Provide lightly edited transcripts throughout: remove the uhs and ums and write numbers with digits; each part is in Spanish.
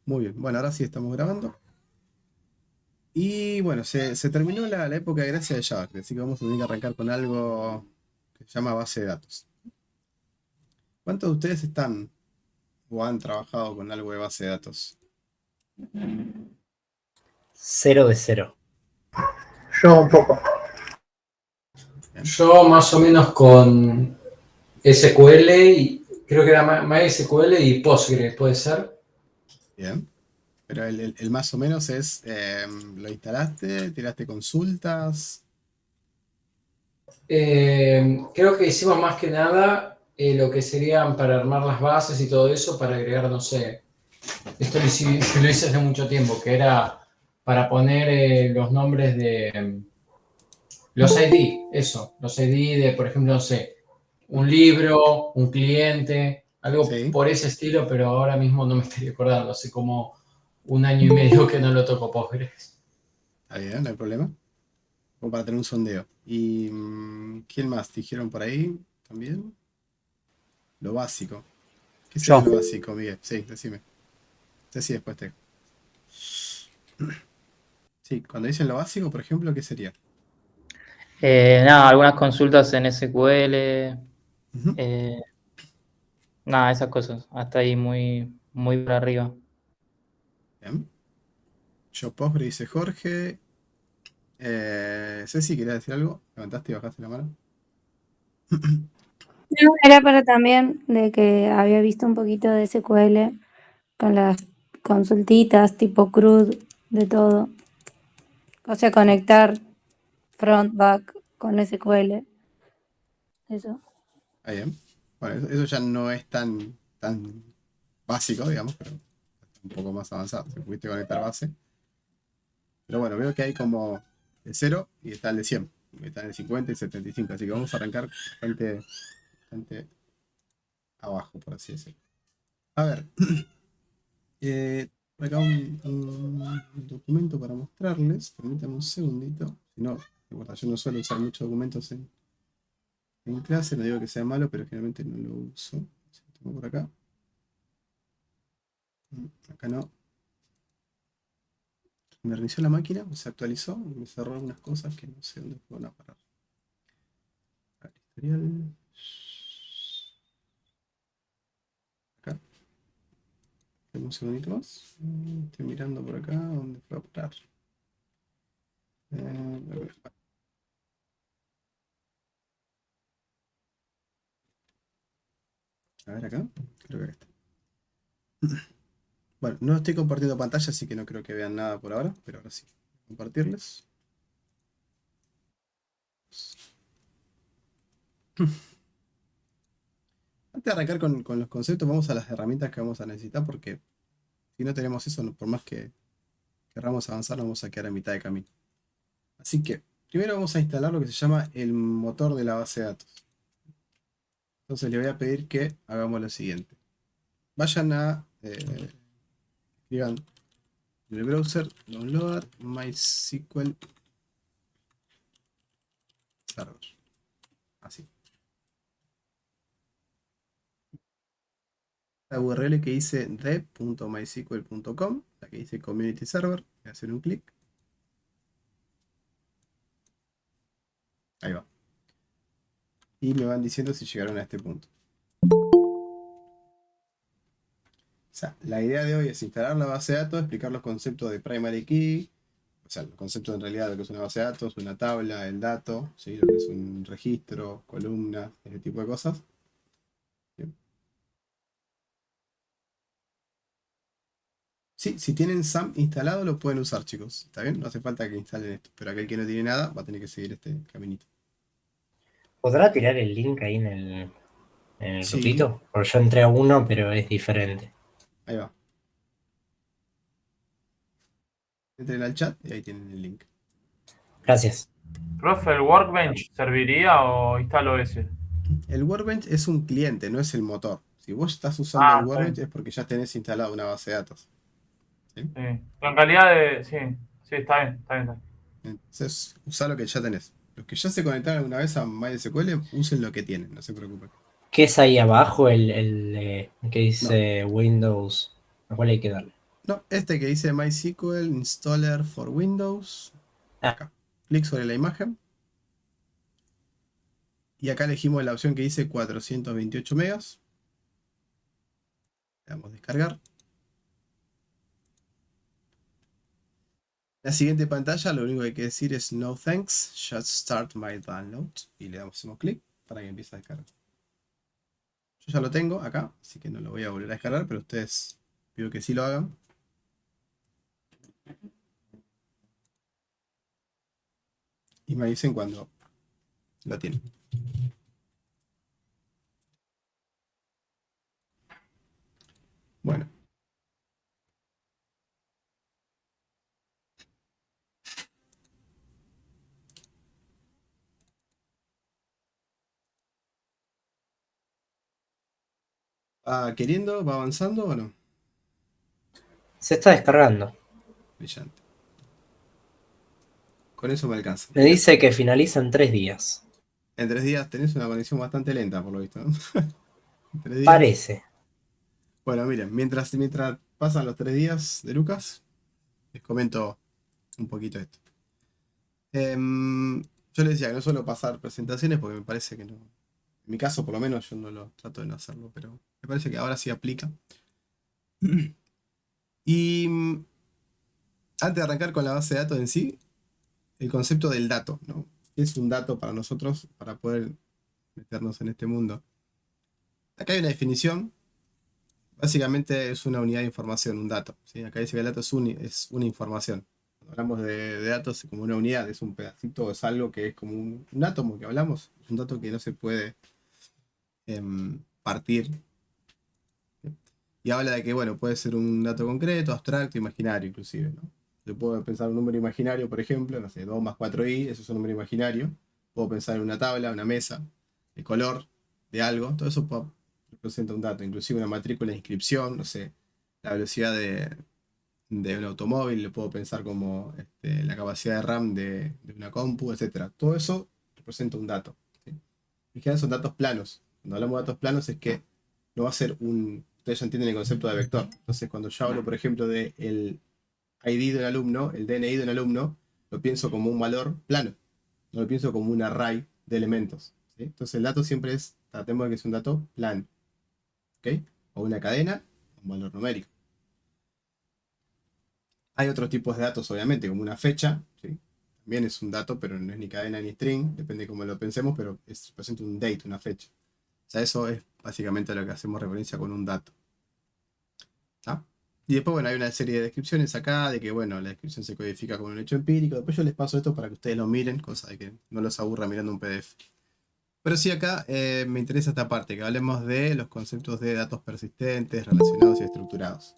Muy bien. Bueno, ahora sí estamos grabando. Y bueno, se terminó la época de gracia de Java, así que vamos a tener que arrancar con algo que se llama base de datos. ¿Cuántos de ustedes están o han trabajado con algo de base de datos? Cero de cero. Yo un poco. Bien, Yo más o menos con SQL y creo que era MySQL y Postgre, ¿puede ser? bien. Pero el más o menos es, lo instalaste, tiraste consultas. Creo que hicimos más que nada lo que serían para armar las bases y todo eso, para agregar, no sé, esto lo hice hace mucho tiempo, que era para poner los nombres de los ID, eso, los ID de, por ejemplo, no sé, un libro, un cliente, algo Sí, por ese estilo, pero ahora mismo no me estoy acordando, hace como un año y medio que no lo toco Postgres. está bien, no hay problema. O para tener un sondeo. ¿Y quién más? ¿Dijeron por ahí también? Lo básico. ¿Qué sería Yo. lo básico, Miguel? Sí, decime. Sí, después te. Sí, cuando dicen lo básico, por ejemplo, ¿qué sería? Nada, algunas consultas en SQL. Ujú. eh, Nada, esas cosas. Hasta ahí muy para arriba. Bien. Yo Postgre dice Jorge. Ceci, ¿querías decir algo? Levantaste y bajaste la mano. No, era para también de que había visto un poquito de SQL con las consultitas tipo CRUD, de todo. O sea, conectar front, back con SQL. Eso. Ahí bien. Bueno, eso ya no es tan básico, digamos, pero un poco más avanzado. Si pudiste conectar base. Pero bueno, veo que hay como el 0 y está el de 100. Está en el 50 y 75. Así que vamos a arrancar bastante abajo, por así decirlo. A ver, por acá un documento para mostrarles. Permítanme un segundito. Si no, de verdad, yo no suelo usar muchos documentos en clase. No digo que sea malo, pero generalmente no lo uso. Si lo tengo por acá. Acá no. Me reinició la máquina, se actualizó y me cerró algunas cosas que no sé dónde fueron a parar. Acá, historial. Acá. Tengo un segundito más. Estoy mirando por acá dónde fue a parar. A ver acá. Creo que acá está. Bueno, no estoy compartiendo pantalla, así que no creo que vean nada por ahora, pero ahora sí. Compartirles. Antes de arrancar con los conceptos, vamos a las herramientas que vamos a necesitar, porque si no tenemos eso, por más que querramos avanzar, nos vamos a quedar a mitad de camino. Así que, primero vamos a instalar lo que se llama el motor de la base de datos. Entonces le voy a pedir que hagamos lo siguiente. Vayan a, escriban en el browser, download MySQL Server. Así. La URL que dice dev.mysql.com, la que dice Community Server, voy a hacer un clic. Ahí va. Y me van diciendo si llegaron a este punto. O sea, la idea de hoy es instalar la base de datos, explicar los conceptos de primary key, o sea, los conceptos en realidad de lo que es una base de datos, una tabla, el dato, ¿sí? Lo que es un registro, columna, ese tipo de cosas. Bien. Sí, si tienen SAM instalado lo pueden usar, chicos. ¿Está bien? No hace falta que instalen esto. Pero aquel que no tiene nada va a tener que seguir este caminito. ¿Podrá tirar el link ahí en el Sí, grupito? Porque yo entré a uno, pero es diferente. ahí va. Entren al chat y ahí tienen el link. Gracias. Profe, ¿el Workbench serviría o instalo ese? El Workbench es un cliente, no es el motor. Si vos estás usando el Ah, está Workbench bien. es porque ya tenés instalado una base de datos. ¿Sí? Sí. Pero en realidad sí, sí, está bien, está bien. Está bien. Entonces, usá lo que ya tenés. Los que ya se conectaron alguna vez a MySQL, usen lo que tienen, no se preocupen. ¿Qué es ahí abajo? Que No, dice Windows. ¿A cuál hay que darle? No, este que dice MySQL Installer for Windows. Ah. Acá. Clic sobre la imagen. Y acá elegimos la opción que dice 428 megas. Le damos descargar. La siguiente pantalla lo único que hay que decir es no thanks, just start my download. Y le damos clic para que empiece a descargar. Yo ya lo tengo acá, así que no lo voy a volver a descargar, pero ustedes pido que sí lo hagan. Y me dicen cuando lo tienen. Bueno. ¿Va queriendo? ¿Va avanzando o no? Se está descargando. Brillante. Con eso me alcanza. Me dice que finaliza en 3 días. En 3 días tenés una conexión bastante lenta, por lo visto, ¿no? En 3 días. Parece. Bueno, miren, mientras pasan los 3 días de Lucas, les comento un poquito esto. Yo les decía que no suelo pasar presentaciones porque me parece que no. En mi caso, por lo menos, yo no lo trato de no hacerlo, pero me parece que ahora sí aplica. Y antes de arrancar con la base de datos en sí, el concepto del dato, ¿no? ¿Qué es un dato para nosotros para poder meternos en este mundo? Acá hay una definición. Básicamente es una unidad de información, un dato, ¿sí? Acá dice que el dato es una información. Cuando hablamos de datos como una unidad, es un pedacito, es algo que es como un átomo que hablamos. Es un dato que no se puede partir. Y habla de que, bueno, puede ser un dato concreto, abstracto, imaginario inclusive, ¿no? Yo puedo pensar un número imaginario, por ejemplo, no sé, 2 más 4i, eso es un número imaginario. Puedo pensar en una tabla, una mesa, el color de algo, todo eso representa un dato, inclusive una matrícula de inscripción, no sé, la velocidad de un automóvil, lo puedo pensar como la capacidad de RAM de una compu, etc. Todo eso representa un dato, ¿sí? En general son datos planos. Cuando hablamos de datos planos es que no va a ser ustedes ya entienden el concepto de vector. Entonces cuando yo hablo, por ejemplo, de el ID de un alumno, el DNI de un alumno, lo pienso como un valor plano, no lo pienso como un array de elementos, ¿sí? Entonces el dato siempre tratemos de que es un dato plano, ¿ok? O una cadena, un valor numérico. Hay otros tipos de datos, obviamente, como una fecha, ¿sí? También es un dato, pero no es ni cadena ni string, depende de cómo lo pensemos, pero representa un date, una fecha. O sea, eso es básicamente a lo que hacemos referencia con un dato. ¿Ah? Y después, bueno, hay una serie de descripciones acá, de que, bueno, la descripción se codifica como un hecho empírico. Después yo les paso esto para que ustedes lo miren, cosa de que no los aburra mirando un PDF. Pero sí, acá me interesa esta parte, que hablemos de los conceptos de datos persistentes, relacionados y estructurados.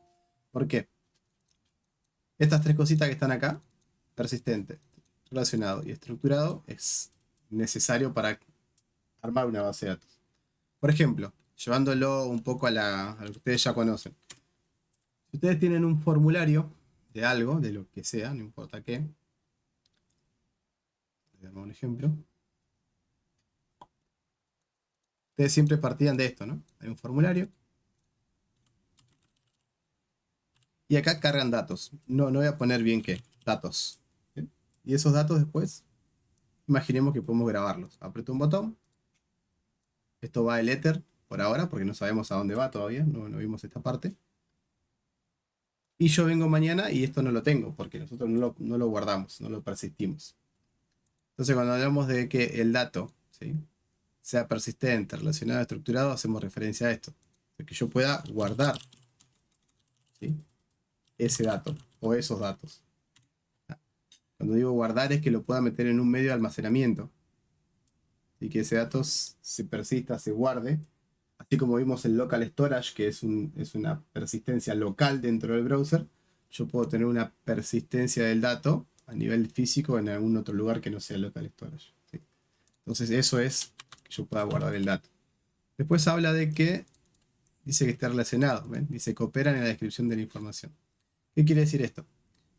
¿Por qué? Estas 3 cositas que están acá, persistente, relacionado y estructurado, es necesario para armar una base de datos. Por ejemplo, llevándolo un poco a lo que ustedes ya conocen. Si ustedes tienen un formulario de algo, de lo que sea, no importa qué. Les damos un ejemplo. Ustedes siempre partían de esto, ¿no? Hay un formulario. Y acá cargan datos. No voy a poner bien qué. Datos. ¿Sí? Y esos datos después, imaginemos que podemos grabarlos. Aprieto un botón. Esto va el éter por ahora, porque no sabemos a dónde va todavía. No vimos esta parte. Y yo vengo mañana y esto no lo tengo, porque nosotros no lo guardamos, no lo persistimos. Entonces cuando hablamos de que el dato, ¿sí?, sea persistente, relacionado, estructurado, hacemos referencia a esto. De que yo pueda guardar, ¿sí?, ese dato o esos datos. Cuando digo guardar es que lo pueda meter en un medio de almacenamiento. Y que ese dato se persista, se guarde. Así como vimos el local storage, que es una persistencia local dentro del browser, yo puedo tener una persistencia del dato a nivel físico en algún otro lugar que no sea local storage, ¿sí? Entonces eso es que yo pueda guardar el dato. Después habla de que dice que está relacionado, ¿ven? Dice cooperan en la descripción de la información. ¿Qué quiere decir esto?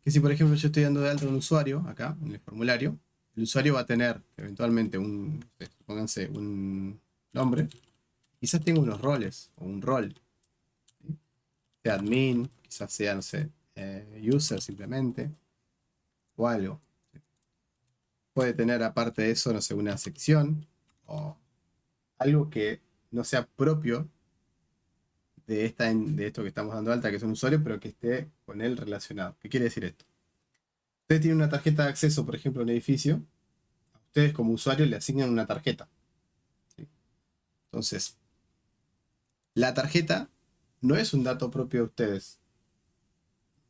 Que si por ejemplo yo estoy dando de alta a un usuario, acá en el formulario, el usuario va a tener eventualmente pónganse un nombre, quizás tenga unos roles o un rol, ¿sí? Sea admin, quizás sea, no sé, user simplemente, o algo. Puede tener aparte de eso, no sé, una sección o algo que no sea propio de esto que estamos dando alta, que es un usuario, pero que esté con él relacionado. ¿Qué quiere decir esto? Ustedes tienen una tarjeta de acceso, por ejemplo, a un edificio. A ustedes como usuarios le asignan una tarjeta. ¿Sí? Entonces, la tarjeta no es un dato propio de ustedes.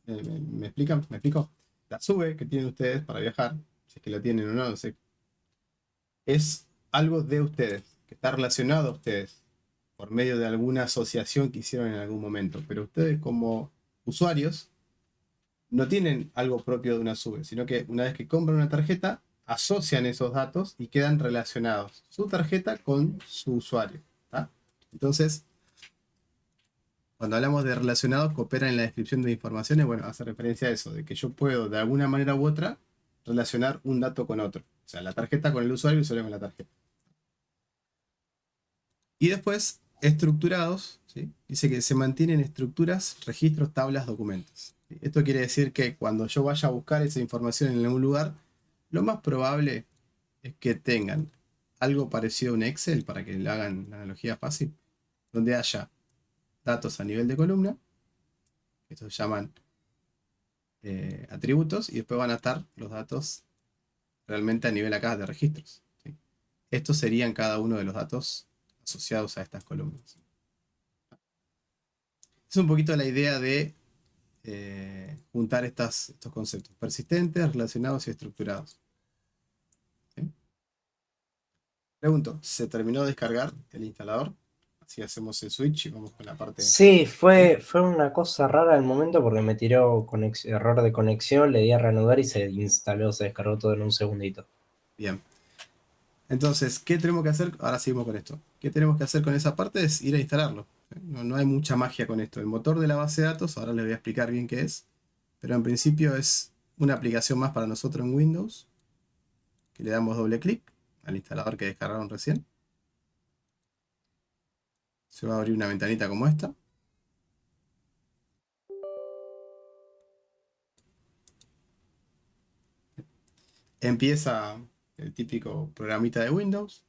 ¿Me explican? ¿Me explico? La SUBE que tienen ustedes para viajar, si es que lo tienen o no, no sé, es algo de ustedes, que está relacionado a ustedes por medio de alguna asociación que hicieron en algún momento. Pero ustedes como usuarios no tienen algo propio de una SUBE, sino que una vez que compran una tarjeta, asocian esos datos y quedan relacionados su tarjeta con su usuario. ¿Tá? Entonces, cuando hablamos de relacionados, cooperan en la descripción de informaciones, bueno, hace referencia a eso, de que yo puedo de alguna manera u otra relacionar un dato con otro. O sea, la tarjeta con el usuario y el usuario con la tarjeta. Y después, estructurados, ¿sí? Dice que se mantienen estructuras, registros, tablas, documentos. ¿Sí? Esto quiere decir que cuando yo vaya a buscar esa información en algún lugar, lo más probable es que tengan algo parecido a un Excel, para que le hagan la analogía fácil, donde haya datos a nivel de columna, que estos se llaman atributos, y después van a estar los datos realmente a nivel acá de registros. ¿Sí? Estos serían cada uno de los datos asociados a estas columnas. Es un poquito la idea de juntar estos conceptos persistentes, relacionados y estructurados. ¿Sí? Pregunto, ¿se terminó de descargar el instalador? Así hacemos el switch y vamos con la parte... Sí, fue una cosa rara al momento porque me tiró error de conexión, le di a reanudar y se instaló, se descargó todo en un segundito. Bien. Entonces, ¿qué tenemos que hacer? Ahora seguimos con esto. ¿Qué tenemos que hacer con esa parte? Es ir a instalarlo. No hay mucha magia con esto. El motor de la base de datos, ahora les voy a explicar bien qué es. Pero en principio es una aplicación más para nosotros en Windows. Que le damos doble clic al instalador que descargaron recién. Se va a abrir una ventanita como esta. Empieza el típico programita de Windows.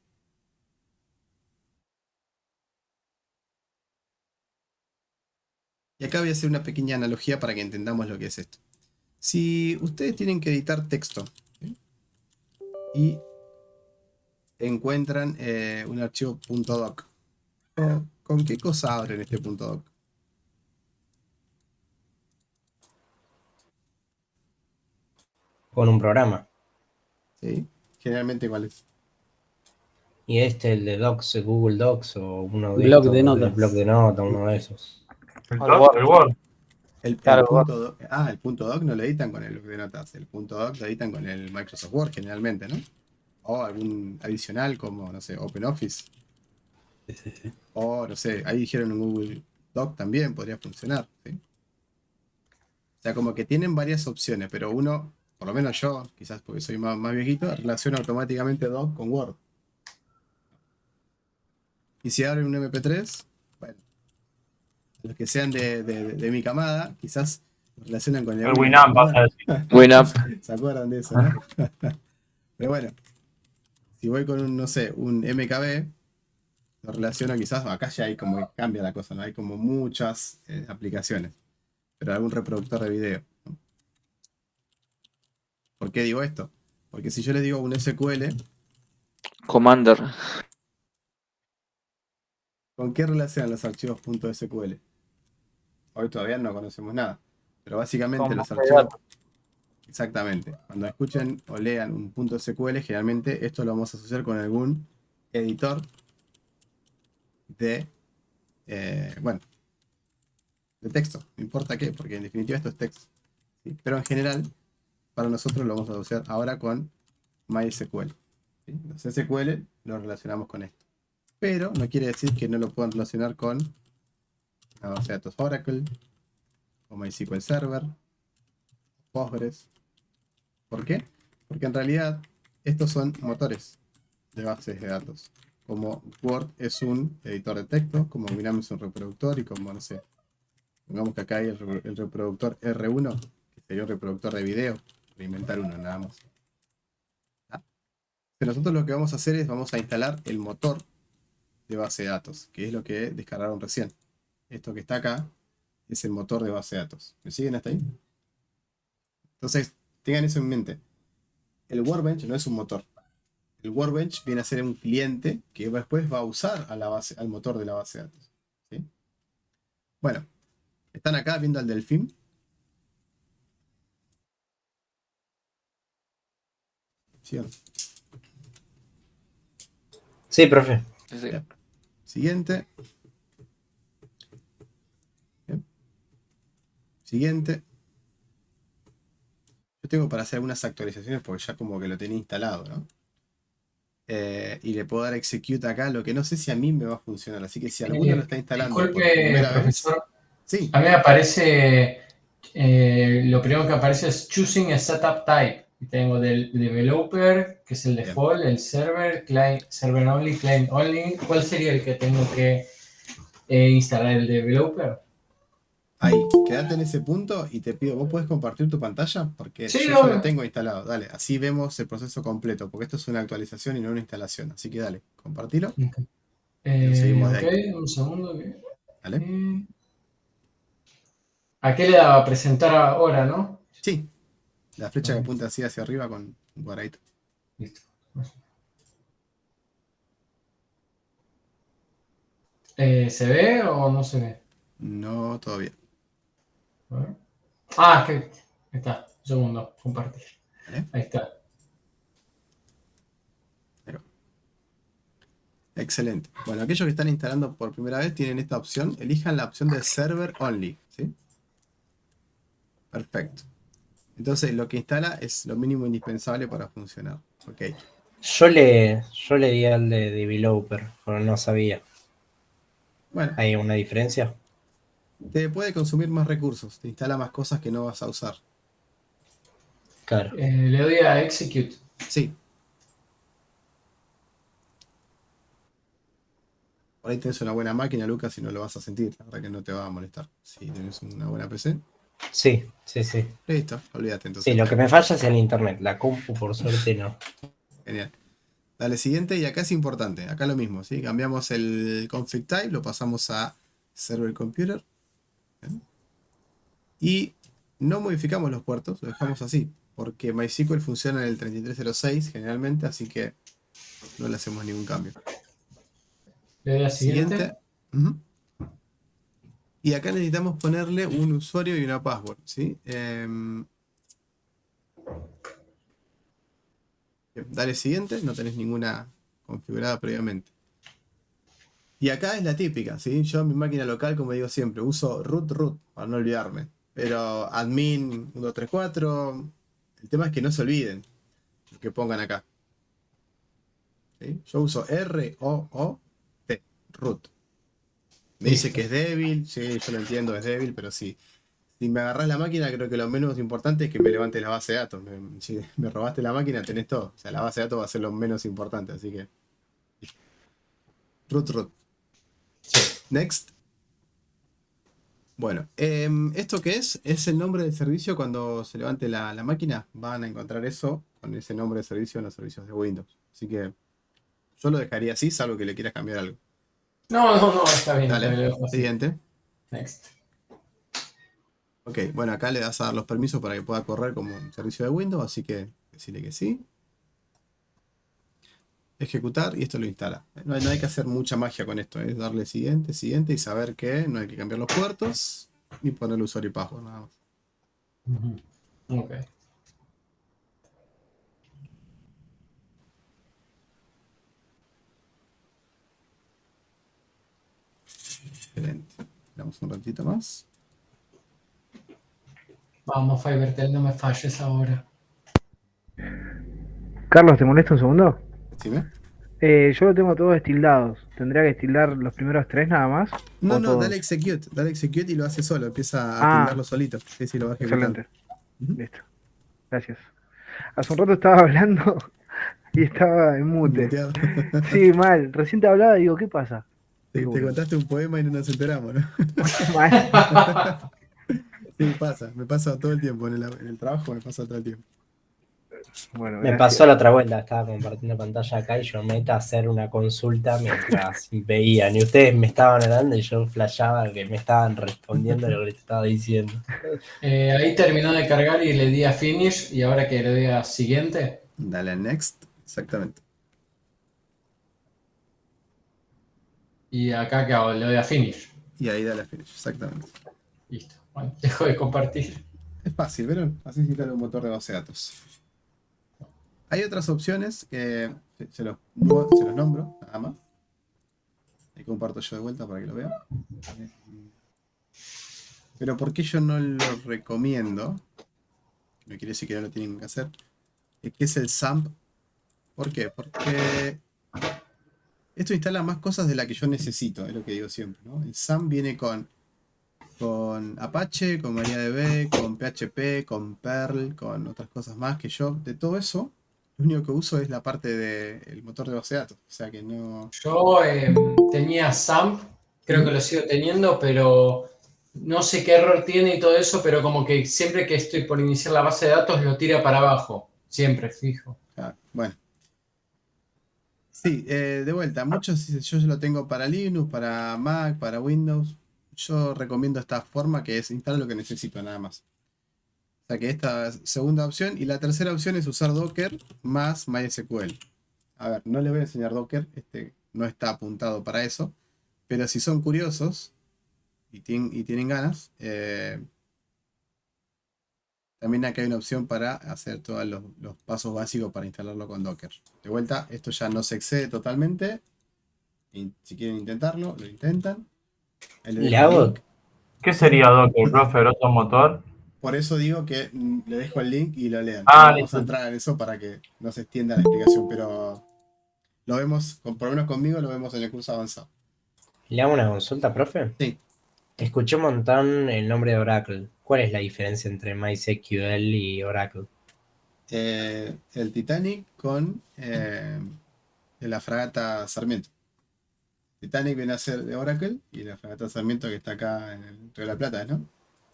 Y acá voy a hacer una pequeña analogía para que entendamos lo que es esto. Si ustedes tienen que editar texto, ¿sí? Y encuentran un archivo .doc, ¿con qué cosa abren este .doc? Con un programa. ¿Sí? Generalmente, ¿cuál es? Y el de Docs, Google Docs o uno de Bloc estos, de de notas. bloc de notas, uno de esos. El El Word. Word. El Claro, punto doc no lo editan con el bloc de notas. El punto doc lo editan con el Microsoft Word generalmente, ¿no? O algún adicional como, no sé, OpenOffice. Sí. O, no sé, ahí dijeron en Google Doc también podría funcionar, ¿sí? O sea, como que tienen varias opciones, pero uno, por lo menos yo, quizás porque soy más viejito, relaciona automáticamente Doc con Word. Y si abren un MP3, bueno, los que sean de mi camada, quizás lo relacionan con El Winamp, vas a decir. Winamp. ¿Se acuerdan de eso, no? Pero bueno, si voy con un, no sé, un MKB, lo relaciono quizás, acá ya hay como que cambia la cosa, ¿no? Hay como muchas aplicaciones, pero algún reproductor de video, ¿no? ¿Por qué digo esto? Porque si yo les digo un SQL, Commander. ¿con qué relacionan los archivos .sql? Hoy todavía no conocemos nada, pero básicamente Con los base de archivos... datos. Exactamente. Cuando escuchen o lean un .sql, generalmente esto lo vamos a asociar con algún editor de, bueno, de texto. No importa qué, porque en definitiva esto es texto, ¿sí? Pero en general, para nosotros lo vamos a asociar ahora con MySQL, ¿sí? Los SQL lo relacionamos con esto. Pero no quiere decir que no lo puedan relacionar con la base de datos Oracle, o MySQL Server, Postgres. ¿Por qué? Porque en realidad estos son motores de bases de datos. Como Word es un editor de texto, como Winamp es un reproductor y como, no sé, Pongamos que acá hay el reproductor R1, que sería un reproductor de video. Voy a inventar uno nada más. ¿Ah? Pero nosotros lo que vamos a hacer es vamos a instalar el motor de base de datos, que es lo que descargaron recién. Esto que está acá es el motor de base de datos. ¿Me siguen hasta ahí? Entonces, tengan eso en mente. El Workbench no es un motor. El Workbench viene a ser un cliente que después va a usar a al motor de la base de datos. ¿Sí? Bueno, están acá viendo al delfín. ¿Sí o no? Sí, profe. Sí, sí. Bien. Siguiente. Bien. Siguiente. Yo tengo para hacer algunas actualizaciones porque ya como que lo tenía instalado, ¿no? Y le puedo dar execute acá, lo que no sé si a mí me va a funcionar. Así que si alguno lo está instalando por Disculpe, primera vez, profesor. sí, A mí me aparece, lo primero que aparece es Choosing a Setup Type. Y tengo del developer, que es el Bien. default, el server, client, server only, client only. ¿Cuál sería el que tengo que instalar? ¿El developer? Ahí, quédate en ese punto y te pido, ¿vos podés compartir tu pantalla? Porque Sí, yo ya lo obvio. tengo instalado. Dale, así vemos el proceso completo, porque esto es una actualización y no una instalación. Así que dale, compartilo. Y lo seguimos de Ok, ahí. un segundo. ¿Vale? ¿A qué le daba? A presentar ahora, ¿no? Sí, la flecha que apunta así hacia arriba con un cuadradito. Listo. ¿Se ve o no se ve? No, todavía. A ver. Ah, que ahí está. Un segundo, compartir. ¿Vale? Ahí está. Excelente. Bueno, aquellos que están instalando por primera vez tienen esta opción. Elijan la opción de Server Only. ¿Sí? Perfecto. Entonces lo que instala es lo mínimo indispensable para funcionar. Ok. Yo le di al de developer, pero no sabía. Bueno, ¿Hay una diferencia? te puede consumir más recursos. Te instala más cosas que no vas a usar. Claro. Le doy a Execute. Sí. Por ahí tenés una buena máquina, Lucas, y no lo vas a sentir. La verdad que no te va a molestar. Si tenés una buena PC. Sí, sí, sí. Listo, olvídate entonces. Sí, lo que me falla es el internet. La compu, por suerte, no. Genial. Dale, siguiente, y acá es importante. Acá lo mismo, ¿sí? Cambiamos el config type, lo pasamos a server computer. ¿Bien? Y no modificamos los puertos, lo dejamos así. Porque MySQL funciona en el 3306 generalmente, así que no le hacemos ningún cambio. Le doy a siguiente. Ujú. Y acá necesitamos ponerle un usuario y una password, ¿sí? Dale siguiente, no tenés ninguna configurada previamente. Y acá es la típica, ¿sí? Yo en mi máquina local, como digo siempre, uso root para no olvidarme. Pero admin 134, el tema es que no se olviden lo que pongan acá. ¿Sí? Yo uso ROOT, root. Me dice que es débil, sí, yo lo entiendo, es débil, pero sí. Si me agarrás la máquina, creo que lo menos importante es que me levantes la base de datos. Si me robaste la máquina, tenés todo. O sea, la base de datos va a ser lo menos importante, así que... Root. Next. Bueno, ¿esto qué es? Es el nombre del servicio cuando se levante la máquina. Van a encontrar eso con ese nombre de servicio en los servicios de Windows. Así que yo lo dejaría así, salvo que le quieras cambiar algo. No, está bien. Dale, Lo dejo así. siguiente. Next. Ok, bueno, acá le das a dar los permisos para que pueda correr como un servicio de Windows, así que decirle que sí. Ejecutar y esto lo instala. No hay que hacer mucha magia con esto, es darle siguiente y saber que no hay que cambiar los puertos ni ponerle usuario y password nada más. Ok. Excelente. Damos un ratito más. Vamos, Fivertel, no me falles ahora. Carlos, ¿te molesta un segundo? Decime. Yo lo tengo todos estildados. ¿Tendría que estildar los primeros 3 nada más? No, ¿O no, todos? dale execute y lo hace solo, empieza a Ah, tildarlo solito. Sí, sí, lo va ejecutando. excelente. Listo. Gracias. Hace un rato estaba hablando y estaba en mute. Muteado. Sí, mal. Recién te hablaba y digo, ¿qué pasa? Te contaste un poema y no nos enteramos, ¿no? Mal. Sí, pasa, me pasa todo el tiempo. En el trabajo me pasa todo el tiempo. Bueno, Me gracias. pasó la otra vuelta, estaba compartiendo pantalla acá y yo meta a hacer una consulta mientras veían. Y ustedes me estaban hablando y yo flasheaba que me estaban respondiendo lo que les estaba diciendo. Ahí terminó de cargar y le di a finish y ahora que le doy a siguiente. Dale a next, exactamente. Y acá que hago, le doy a finish. Y ahí dale a finish, exactamente. Listo. Bueno, dejo de compartir. Es fácil, ¿vieron? Así se instala un motor de base de datos. Hay otras opciones que se los nombro, nada más. Ahí comparto yo de vuelta para que lo vean. Pero ¿por qué yo no lo recomiendo? No quiere decir que no lo tienen que hacer. Es que es el SAMP. ¿Por qué? Porque esto instala más cosas de las que yo necesito, es lo que digo siempre, ¿no? El SAMP viene con Apache, con MariaDB, con PHP, con Perl, con otras cosas más que yo, de todo eso, lo único que uso es la parte del motor de base de datos. O sea que no... Yo tenía SAMP, creo que lo sigo teniendo, pero no sé qué error tiene y todo eso, pero como que siempre que estoy por iniciar la base de datos lo tira para abajo. Siempre, fijo. Bueno. Sí, de vuelta, muchos yo lo tengo para Linux, para Mac, para Windows. Yo recomiendo esta forma que es instalar lo que necesito, nada más. O sea que esta es segunda opción. Y la tercera opción es usar Docker más MySQL. A ver, no les voy a enseñar Docker, no está apuntado para eso. Pero si son curiosos y tienen ganas, también acá hay una opción para hacer todos los pasos básicos para instalarlo con Docker. De vuelta, esto ya no se excede totalmente. Y si quieren intentarlo, lo intentan. Ahí les ¿Le dejo el hago? link. ¿Qué sería Docker, profe? ¿Otro motor? Por eso digo que le dejo el link y lo lean. Ah, No vamos listo. a entrar en eso para que no se extienda la explicación, pero lo vemos, por lo menos conmigo, lo vemos en el curso avanzado. ¿Le hago una consulta, profe? Sí. Escuché un montón el nombre de Oracle. ¿Cuál es la diferencia entre MySQL y Oracle? El Titanic con la fragata Sarmiento. Titanic viene a ser de Oracle y la fragata Sarmiento que está acá en el Río de la Plata, ¿no?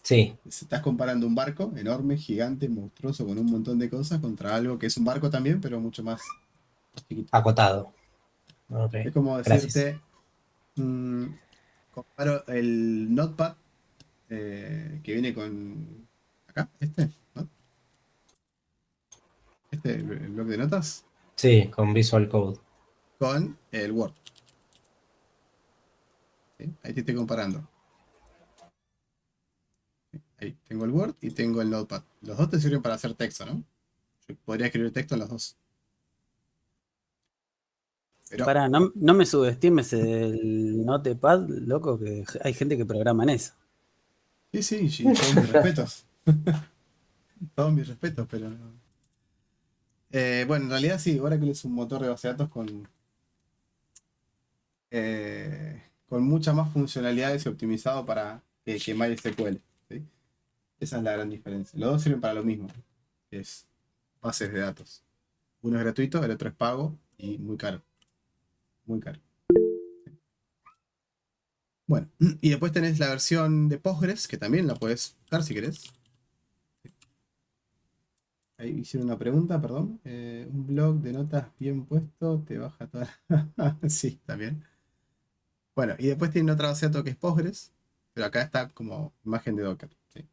Sí. Estás comparando un barco enorme, gigante, monstruoso, con un montón de cosas contra algo que es un barco también, pero mucho más chiquito. Acotado. Okay. Es como decirte, comparo el Notepad que viene con acá, ¿no? El bloque de notas, Sí, con Visual Code. con el Word. ¿Sí? Ahí te estoy comparando. Ahí tengo el Word y tengo el Notepad. Los dos te sirven para hacer texto, ¿no? Yo podría escribir texto en los dos. Pero, Pará, no me subestimes el Notepad, loco, que hay gente que programa en eso. sí, todos mis respetos. Todos mis respetos, pero no. Bueno, en realidad sí, Oracle es un motor de base de datos con muchas más funcionalidades y optimizado para que MySQL. ¿Sí? Esa es la gran diferencia. Los dos sirven para lo mismo, que es bases de datos. Uno es gratuito, el otro es pago y muy caro. Muy caro. Bueno, y después tenés la versión de Postgres, que también la puedes usar si querés. Ahí hicieron una pregunta, perdón. Un blog de notas bien puesto te baja toda la... Sí, también. Bueno, y después tienen otra base de datos que es Postgres, pero acá está como imagen de Docker. ¿Sí?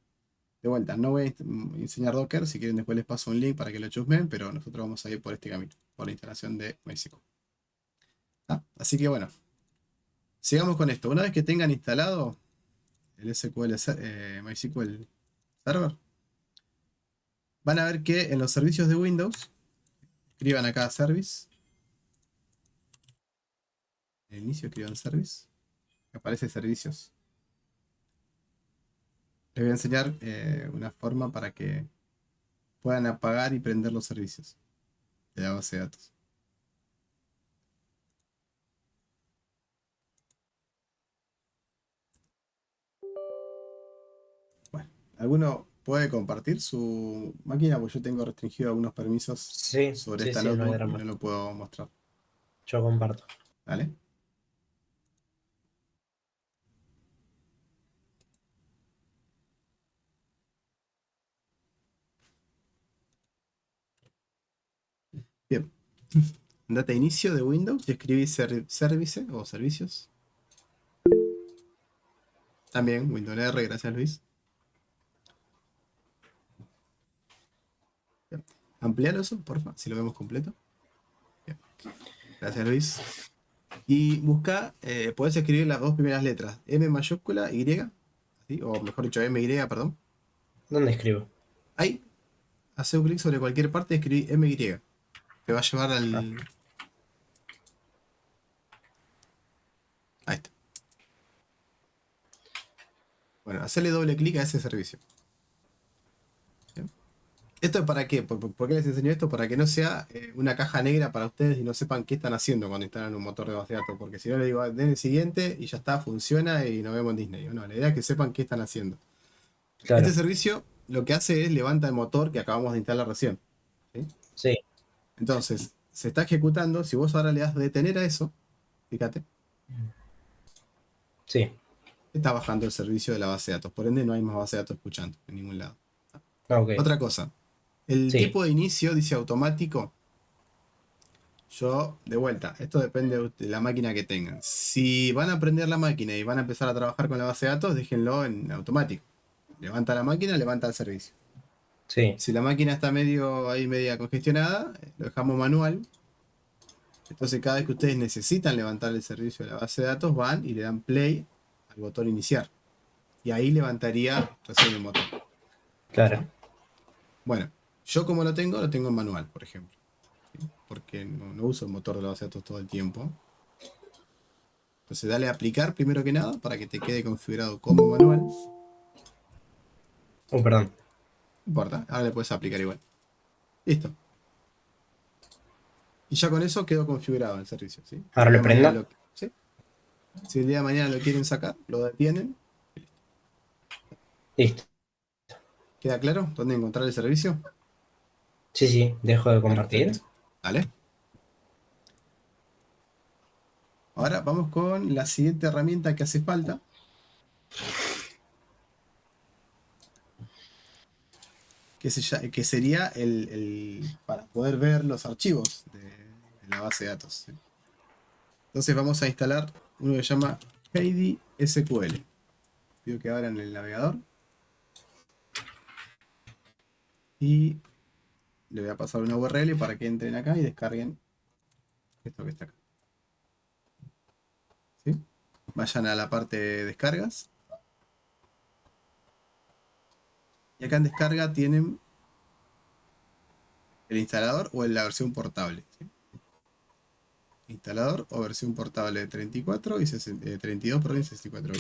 De vuelta, no voy a enseñar Docker, si quieren después les paso un link para que lo chusmen, pero nosotros vamos a ir por este camino, por la instalación de MySQL. Así que bueno, sigamos con esto. Una vez que tengan instalado el MySQL Server, van a ver que en los servicios de Windows, escriban acá service. En el inicio escriban service. Aparece servicios. Les voy a enseñar una forma para que puedan apagar y prender los servicios de la base de datos. Bueno, ¿alguno puede compartir su máquina? Porque yo tengo restringido algunos permisos sobre esta no hay notebook y drama. no lo puedo mostrar. Yo comparto. ¿Vale? Bien. Andate a inicio de Windows y escribí service o servicios. También Windows R, gracias Luis. Bien. Amplialo eso, porfa, si lo vemos completo. Bien. Gracias Luis. Y busca, podés escribir las dos primeras letras, M mayúscula, Y, ¿sí? O mejor dicho, MY, perdón. ¿Dónde escribo? Ahí, hace un clic sobre cualquier parte y escribí MY. Te va a llevar al... Ahí está. Bueno, hacerle doble clic a ese servicio. ¿Bien? ¿Esto es para qué? ¿Por qué les enseño esto? Para que no sea una caja negra para ustedes y no sepan qué están haciendo cuando instalan un motor de base de datos. Porque si no le digo, den el siguiente y ya está, funciona y nos vemos en Disney. No, la idea es que sepan qué están haciendo. Claro. Este servicio lo que hace es levanta el motor que acabamos de instalar recién. ¿Sí? Sí. Entonces, se está ejecutando. Si vos ahora le das detener a eso, fíjate. Sí. Está bajando el servicio de la base de datos. Por ende, no hay más base de datos escuchando en ningún lado. Okay. Otra cosa. El tipo de inicio dice automático. Yo, de vuelta, esto depende de la máquina que tengan. Si van a prender la máquina y van a empezar a trabajar con la base de datos, déjenlo en automático. Levanta la máquina, levanta el servicio. Sí. Si la máquina está media congestionada, lo dejamos manual. Entonces cada vez que ustedes necesitan levantar el servicio de la base de datos, van y le dan play al botón iniciar. Y ahí levantaría recién el motor. Claro. Bueno, yo como lo tengo en manual, por ejemplo. ¿Sí? Porque no uso el motor de la base de datos todo el tiempo. Entonces dale a aplicar primero que nada para que te quede configurado como manual. Perdón. No importa, ahora le puedes aplicar igual. Listo. Y ya con eso quedó configurado el servicio. ¿Sí? ¿Ahora lo prendo? ¿Sí? Si el día de mañana lo quieren sacar, lo detienen. Listo. ¿Queda claro dónde encontrar el servicio? Sí, sí. Dejo de compartir. Perfecto. Dale. Ahora vamos con la siguiente herramienta que hace falta. Que sería para poder ver los archivos de la base de datos. ¿Sí? Entonces vamos a instalar uno que se llama Heidi SQL. Pido que abran el navegador. Y le voy a pasar una URL para que entren acá y descarguen esto que está acá. ¿Sí? Vayan a la parte de descargas. Y acá en descarga tienen el instalador o la versión portable. ¿Sí? Instalador o versión portable de 34 y 32, perdón, y 64.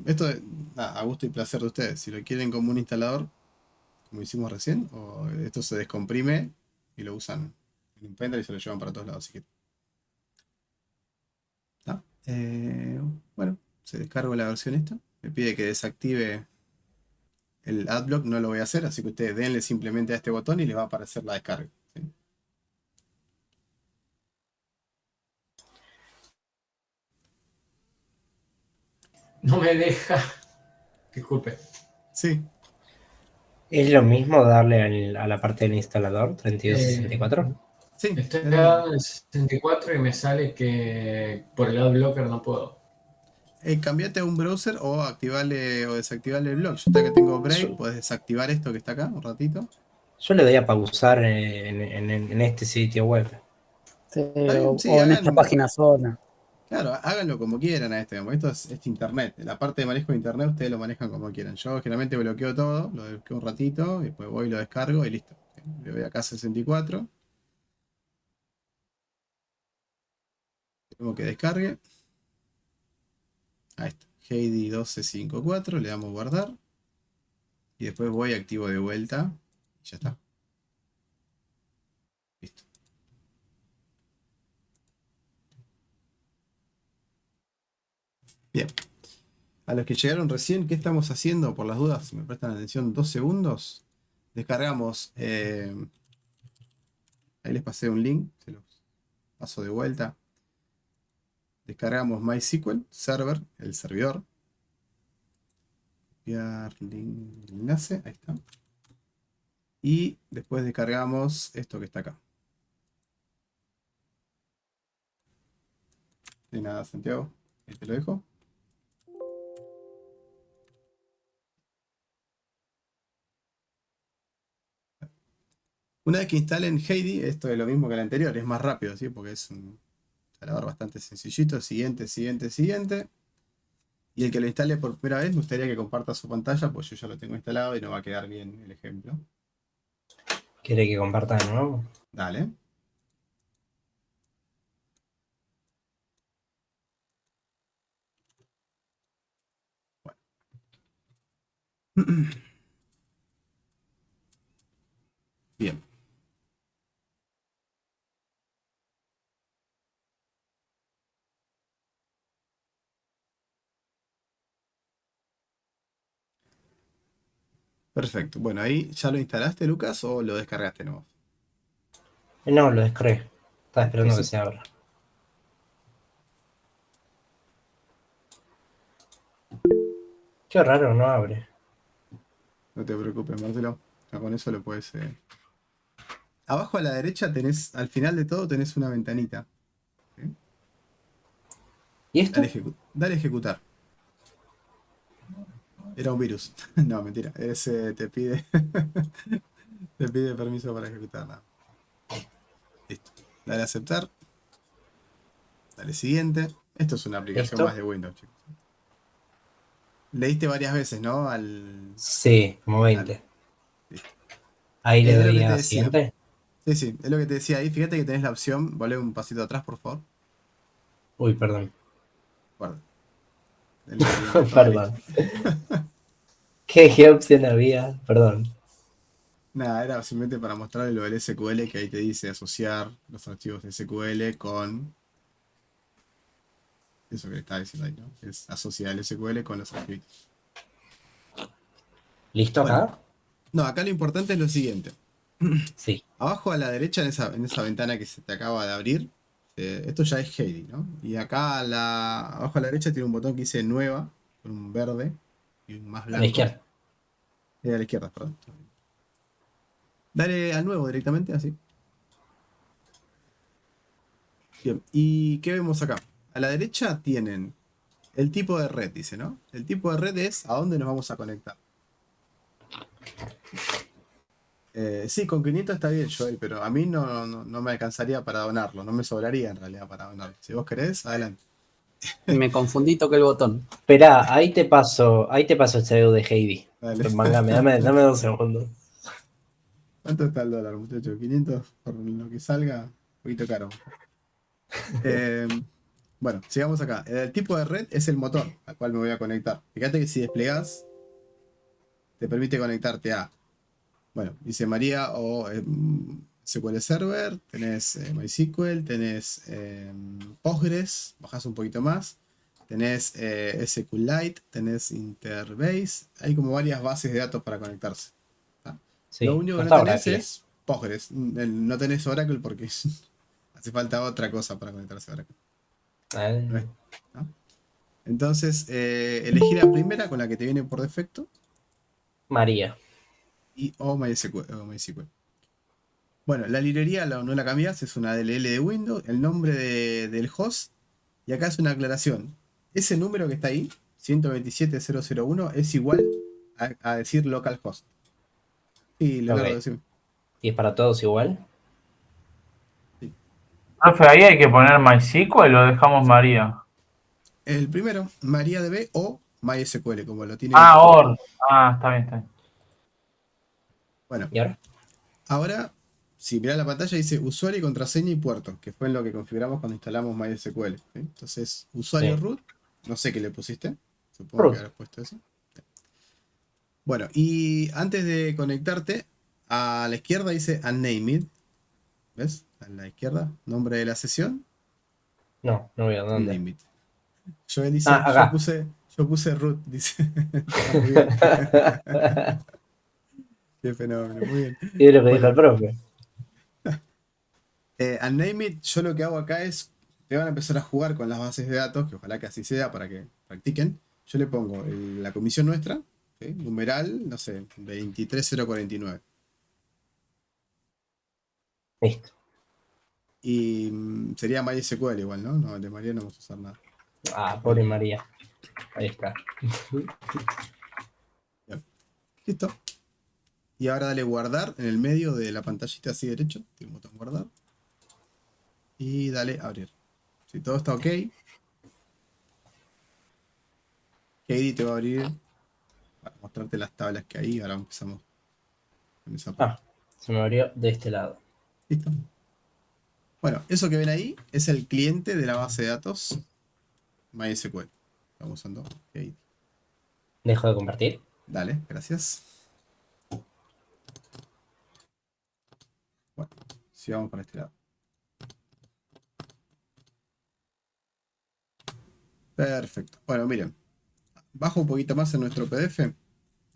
Esto a gusto y placer de ustedes. Si lo quieren como un instalador, como hicimos recién, o esto se descomprime y lo usan en un pendrive y se lo llevan para todos lados. Si quieren. Bueno, se descarga la versión esta. Me pide que desactive el adblock, no lo voy a hacer, así que ustedes denle simplemente a este botón y les va a aparecer la descarga. ¿Sí? No me deja. Disculpe. Sí. ¿Es lo mismo darle a la parte del instalador 3264? Sí. Estoy dando el 64 y me sale que por el adblocker no puedo. Cambiate a un browser o activarle o desactivarle el blog. Yo acá tengo Brave, puedes desactivar esto que está acá un ratito. Yo le doy a pausar en este sitio web. Sí, Sí, o en esta página sola. Claro, háganlo como quieran a esto. Esto es internet. La parte de manejo de internet ustedes lo manejan como quieran. Yo generalmente bloqueo todo, lo bloqueo un ratito, y después voy y lo descargo y listo. Le voy acá a 64. Tengo que descargue. Ahí está. Heidi 1254, le damos guardar. Y después voy y activo de vuelta. Y ya está. Listo. Bien. A los que llegaron recién, ¿qué estamos haciendo? Por las dudas, si me prestan atención 2 segundos. Descargamos. Ahí les pasé un link. Se los paso de vuelta. Descargamos MySQL Server, el servidor. Copiar link, enlace, ahí está. Y después descargamos esto que está acá. De nada, Santiago. Ahí te lo dejo. Una vez que instalen Heidi, esto es lo mismo que el anterior, es más rápido, ¿sí? Porque es un instalador bastante sencillito. Siguiente, siguiente, siguiente. Y el que lo instale por primera vez, me gustaría que comparta su pantalla, pues yo ya lo tengo instalado y no va a quedar bien el ejemplo. ¿Quiere que comparta de nuevo? Dale. Bueno. Bien. Perfecto. Bueno, ahí ya lo instalaste, Lucas, o lo descargaste nuevo. No, lo descargué. Estaba esperando que Entonces, se abra. Qué raro, no abre. no te preocupes, Marcelo. Ya con eso lo puedes. Abajo a la derecha tenés, al final de todo, tenés una ventanita. ¿Sí? ¿Y esto? Dale a ejecutar. Era un virus. No, mentira. Te pide. Te pide permiso para ejecutar. Nada. Listo. Dale a aceptar. Dale siguiente. Esto es una aplicación ¿Esto? más de Windows, chicos. Le diste varias veces, ¿no? Sí, como 20. Dale. Listo. Ahí le Es lo doy que te a decía. siguiente. Sí, es lo que te decía ahí. Fíjate que tenés la opción. Volvé un pasito atrás, por favor. Uy, perdón. Guarda. Dale siguiente, todo Perdón. listo. ¿Qué opción había? Perdón. Nada, era simplemente para mostrarle lo del SQL, que ahí te dice asociar los archivos de SQL con eso que le estaba diciendo ahí, ¿no? Es asociar el SQL con los archivos. ¿Listo Bueno, acá? no, acá lo importante es lo siguiente. Sí. Abajo a la derecha, en esa ventana que se te acaba de abrir, esto ya es Heidi, ¿no? Y acá abajo a la derecha tiene un botón que dice nueva, con un verde y un más A la blanco. izquierda. A la izquierda, perdón. Dale al nuevo directamente, así. Bien, ¿y qué vemos acá? A la derecha tienen el tipo de red, dice, ¿no? El tipo de red es a dónde nos vamos a conectar. Sí, con 500 está bien, Joel, pero a mí no me alcanzaría para donarlo, no me sobraría en realidad para donarlo. Si vos querés, adelante. Me confundí, toqué el botón. Esperá, ahí te paso el CDU de Heidi. Dale. Mangame, dame 2 segundos. ¿Cuánto está el dólar, muchachos? 500 por lo que salga, un poquito caro. Bueno, sigamos acá. El tipo de red es el motor al cual me voy a conectar. Fíjate que si desplegás, te permite conectarte a, bueno, dice María o SQL Server, tenés MySQL, tenés Postgres, bajás un poquito más, tenés SQLite, tenés Interbase, hay como varias bases de datos para conectarse. Sí, Lo único que no falta tenés Oracle. es Postgres, no tenés Oracle porque hace falta otra cosa para conectarse a Oracle. ¿No? Entonces, elegí la primera con la que te viene por defecto. María. O MySQL. Bueno, la librería no la cambias, es una DLL de Windows, el nombre del host, y acá es una aclaración. Ese número que está ahí, 127.001, es igual a decir localhost. Sí, Leonardo, Ok. decime. ¿Y es para todos igual? Sí. Profe, ahí hay que poner MySQL o dejamos María. El primero, MariaDB o MySQL, como lo tiene. Ah, OR. Ah, está bien, está bien. Bueno, ¿Y ahora? ahora, si mirás la pantalla, dice usuario y contraseña y puerto, que fue en lo que configuramos cuando instalamos MySQL. ¿Sí? Entonces, usuario Sí. root, no sé qué le pusiste, supongo Root. que habrás puesto eso. Bueno, y antes de conectarte, a la izquierda dice unnamed, ¿ves? A la izquierda, nombre de la sesión, No veo dónde. unnamed. Joel dice, Ah, acá. yo puse root, dice. Está muy bien. Qué fenómeno, muy bien. Y es lo que dijo Bueno, el profe. Unnamed, yo lo que hago acá es, te van a empezar a jugar con las bases de datos, que ojalá que así sea para que practiquen. Yo le pongo la comisión nuestra, ¿sí? Numeral, no sé, 23049. Listo. Y sería MySQL igual, ¿no? No, de María no vamos a usar nada. Ah, pobre María. Ahí está. Listo. Y ahora dale guardar en el medio de la pantallita así derecho. Tiene un botón guardar. Y dale abrir. Si todo está ok, Katie te va a abrir para mostrarte las tablas que hay. Ahora empezamos con esa parte. Se me abrió de este lado. Listo. Bueno, eso que ven ahí es el cliente de la base de datos MySQL. Estamos usando Katie. ¿Dejo de compartir? Dale, gracias. Bueno, si vamos para este lado. Perfecto. Bueno, miren. Bajo un poquito más en nuestro PDF. A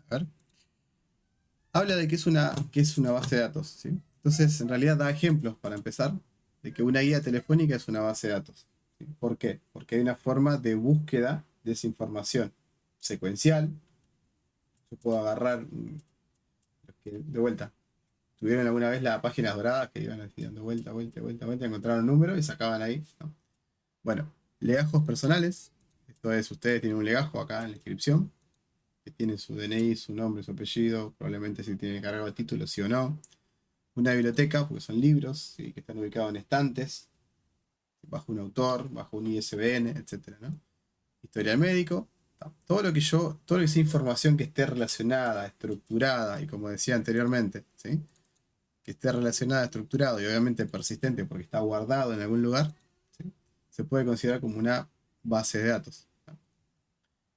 ver. Habla de que es una base de datos, ¿sí? Entonces, en realidad da ejemplos para empezar de que una guía telefónica es una base de datos, ¿sí? ¿Por qué? Porque hay una forma de búsqueda de esa información secuencial. Yo puedo agarrar, de vuelta, tuvieron alguna vez las páginas doradas que iban así dando vuelta, encontraron un número y sacaban ahí, ¿no? Bueno, legajos personales. Esto es, ustedes tienen un legajo acá en la inscripción, que tiene su DNI, su nombre, su apellido, probablemente si tiene cargado el título, sí o no. Una biblioteca, porque son libros, ¿sí? Que están ubicados en estantes, bajo un autor, bajo un ISBN, etc., ¿no? Historial médico, todo lo que sea información que esté relacionada, estructurada, y como decía anteriormente, ¿sí? Que esté relacionada, estructurado y obviamente persistente porque está guardado en algún lugar, ¿sí? Se puede considerar como una base de datos.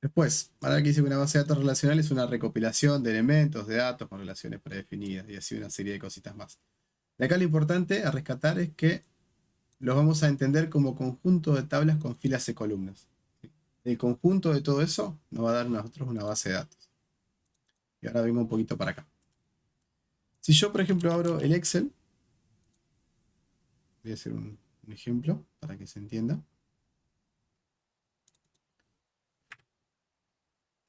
Después, ahora que dice que una base de datos relacional es una recopilación de elementos, de datos con relaciones predefinidas y así una serie de cositas más. De acá lo importante a rescatar es que los vamos a entender como conjunto de tablas con filas y columnas. El conjunto de todo eso nos va a dar a nosotros una base de datos. Y ahora vengo un poquito para acá. Si yo, por ejemplo, abro el Excel, voy a hacer un ejemplo para que se entienda.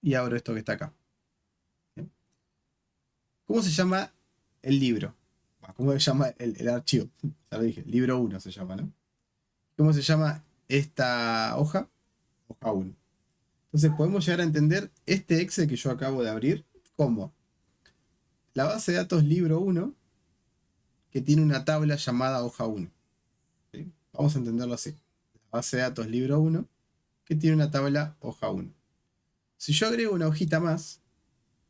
Y abro esto que está acá. ¿Bien? ¿Cómo se llama el libro? ¿Cómo se llama el archivo? Ya lo dije, libro 1 se llama, ¿no? ¿Cómo se llama esta hoja? Hoja 1. Entonces podemos llegar a entender este Excel que yo acabo de abrir como la base de datos libro 1 que tiene una tabla llamada hoja 1. ¿Sí? Vamos a entenderlo así. La base de datos libro 1 que tiene una tabla hoja 1. Si yo agrego una hojita más,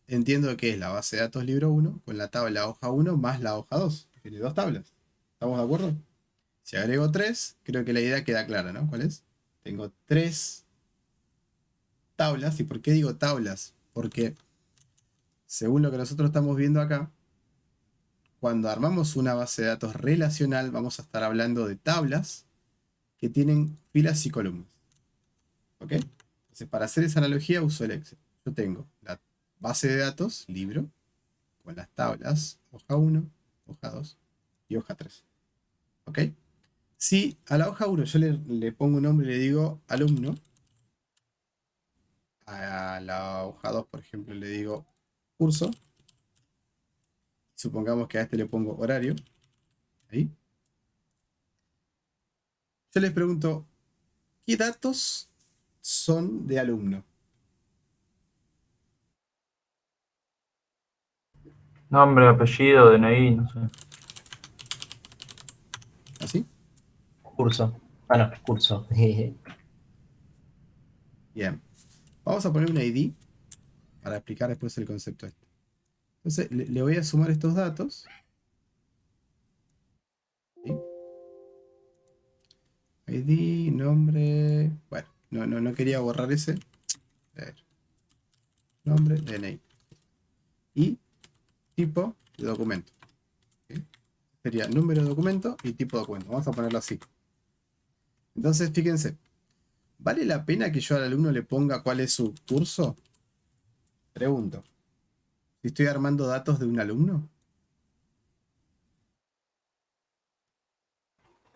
entiendo que es la base de datos libro 1 con la tabla hoja 1 más la hoja 2. Tiene dos tablas. ¿Estamos de acuerdo? Si agrego 3, creo que la idea queda clara, ¿no? ¿Cuál es? Tengo 3 tablas. ¿Y por qué digo tablas? Porque según lo que nosotros estamos viendo acá, cuando armamos una base de datos relacional, vamos a estar hablando de tablas que tienen filas y columnas. ¿Ok? Entonces, para hacer esa analogía uso el Excel. Yo tengo la base de datos, libro, con las tablas hoja 1, hoja 2 y hoja 3. ¿Ok? Si a la hoja 1 yo le pongo un nombre y le digo alumno, a la hoja 2, por ejemplo, le digo curso, supongamos que a este le pongo horario, ahí. Yo les pregunto, ¿qué datos son de alumno? Nombre, apellido, DNI, no sé. ¿Así? Curso. No, curso. Bien. Vamos a poner un ID para explicar después el concepto este. Entonces, le voy a sumar estos datos. ¿Sí? ID, nombre... Bueno, no quería borrar ese. A ver. Nombre, DNI. Y tipo de documento. ¿Sí? Sería número de documento y tipo de documento. Vamos a ponerlo así. Entonces, fíjense. ¿Vale la pena que yo al alumno le ponga cuál es su curso? Pregunto. Si estoy armando datos de un alumno.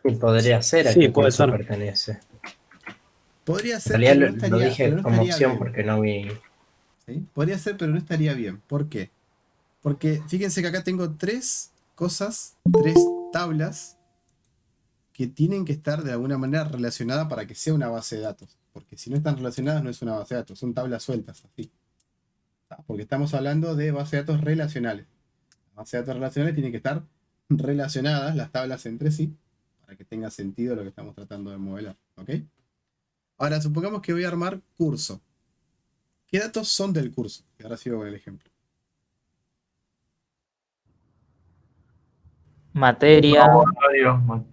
Y podría ser a Sí, qué puede curso ser. pertenece. Podría En ser, realidad pero no lo estaría, dije pero no como estaría opción bien. porque no vi. ¿Sí? Podría ser, pero no estaría bien. ¿Por qué? Porque fíjense que acá tengo tres cosas, tres tablas que tienen que estar de alguna manera relacionadas para que sea una base de datos. Porque si no están relacionadas no es una base de datos, son tablas sueltas, así. Porque estamos hablando de bases de datos relacionales. Las bases de datos relacionales tienen que estar relacionadas, las tablas entre sí, para que tenga sentido lo que estamos tratando de modelar. ¿Ok? Ahora, supongamos que voy a armar curso. ¿Qué datos son del curso? Y ahora sigo con el ejemplo. Materia. Horario.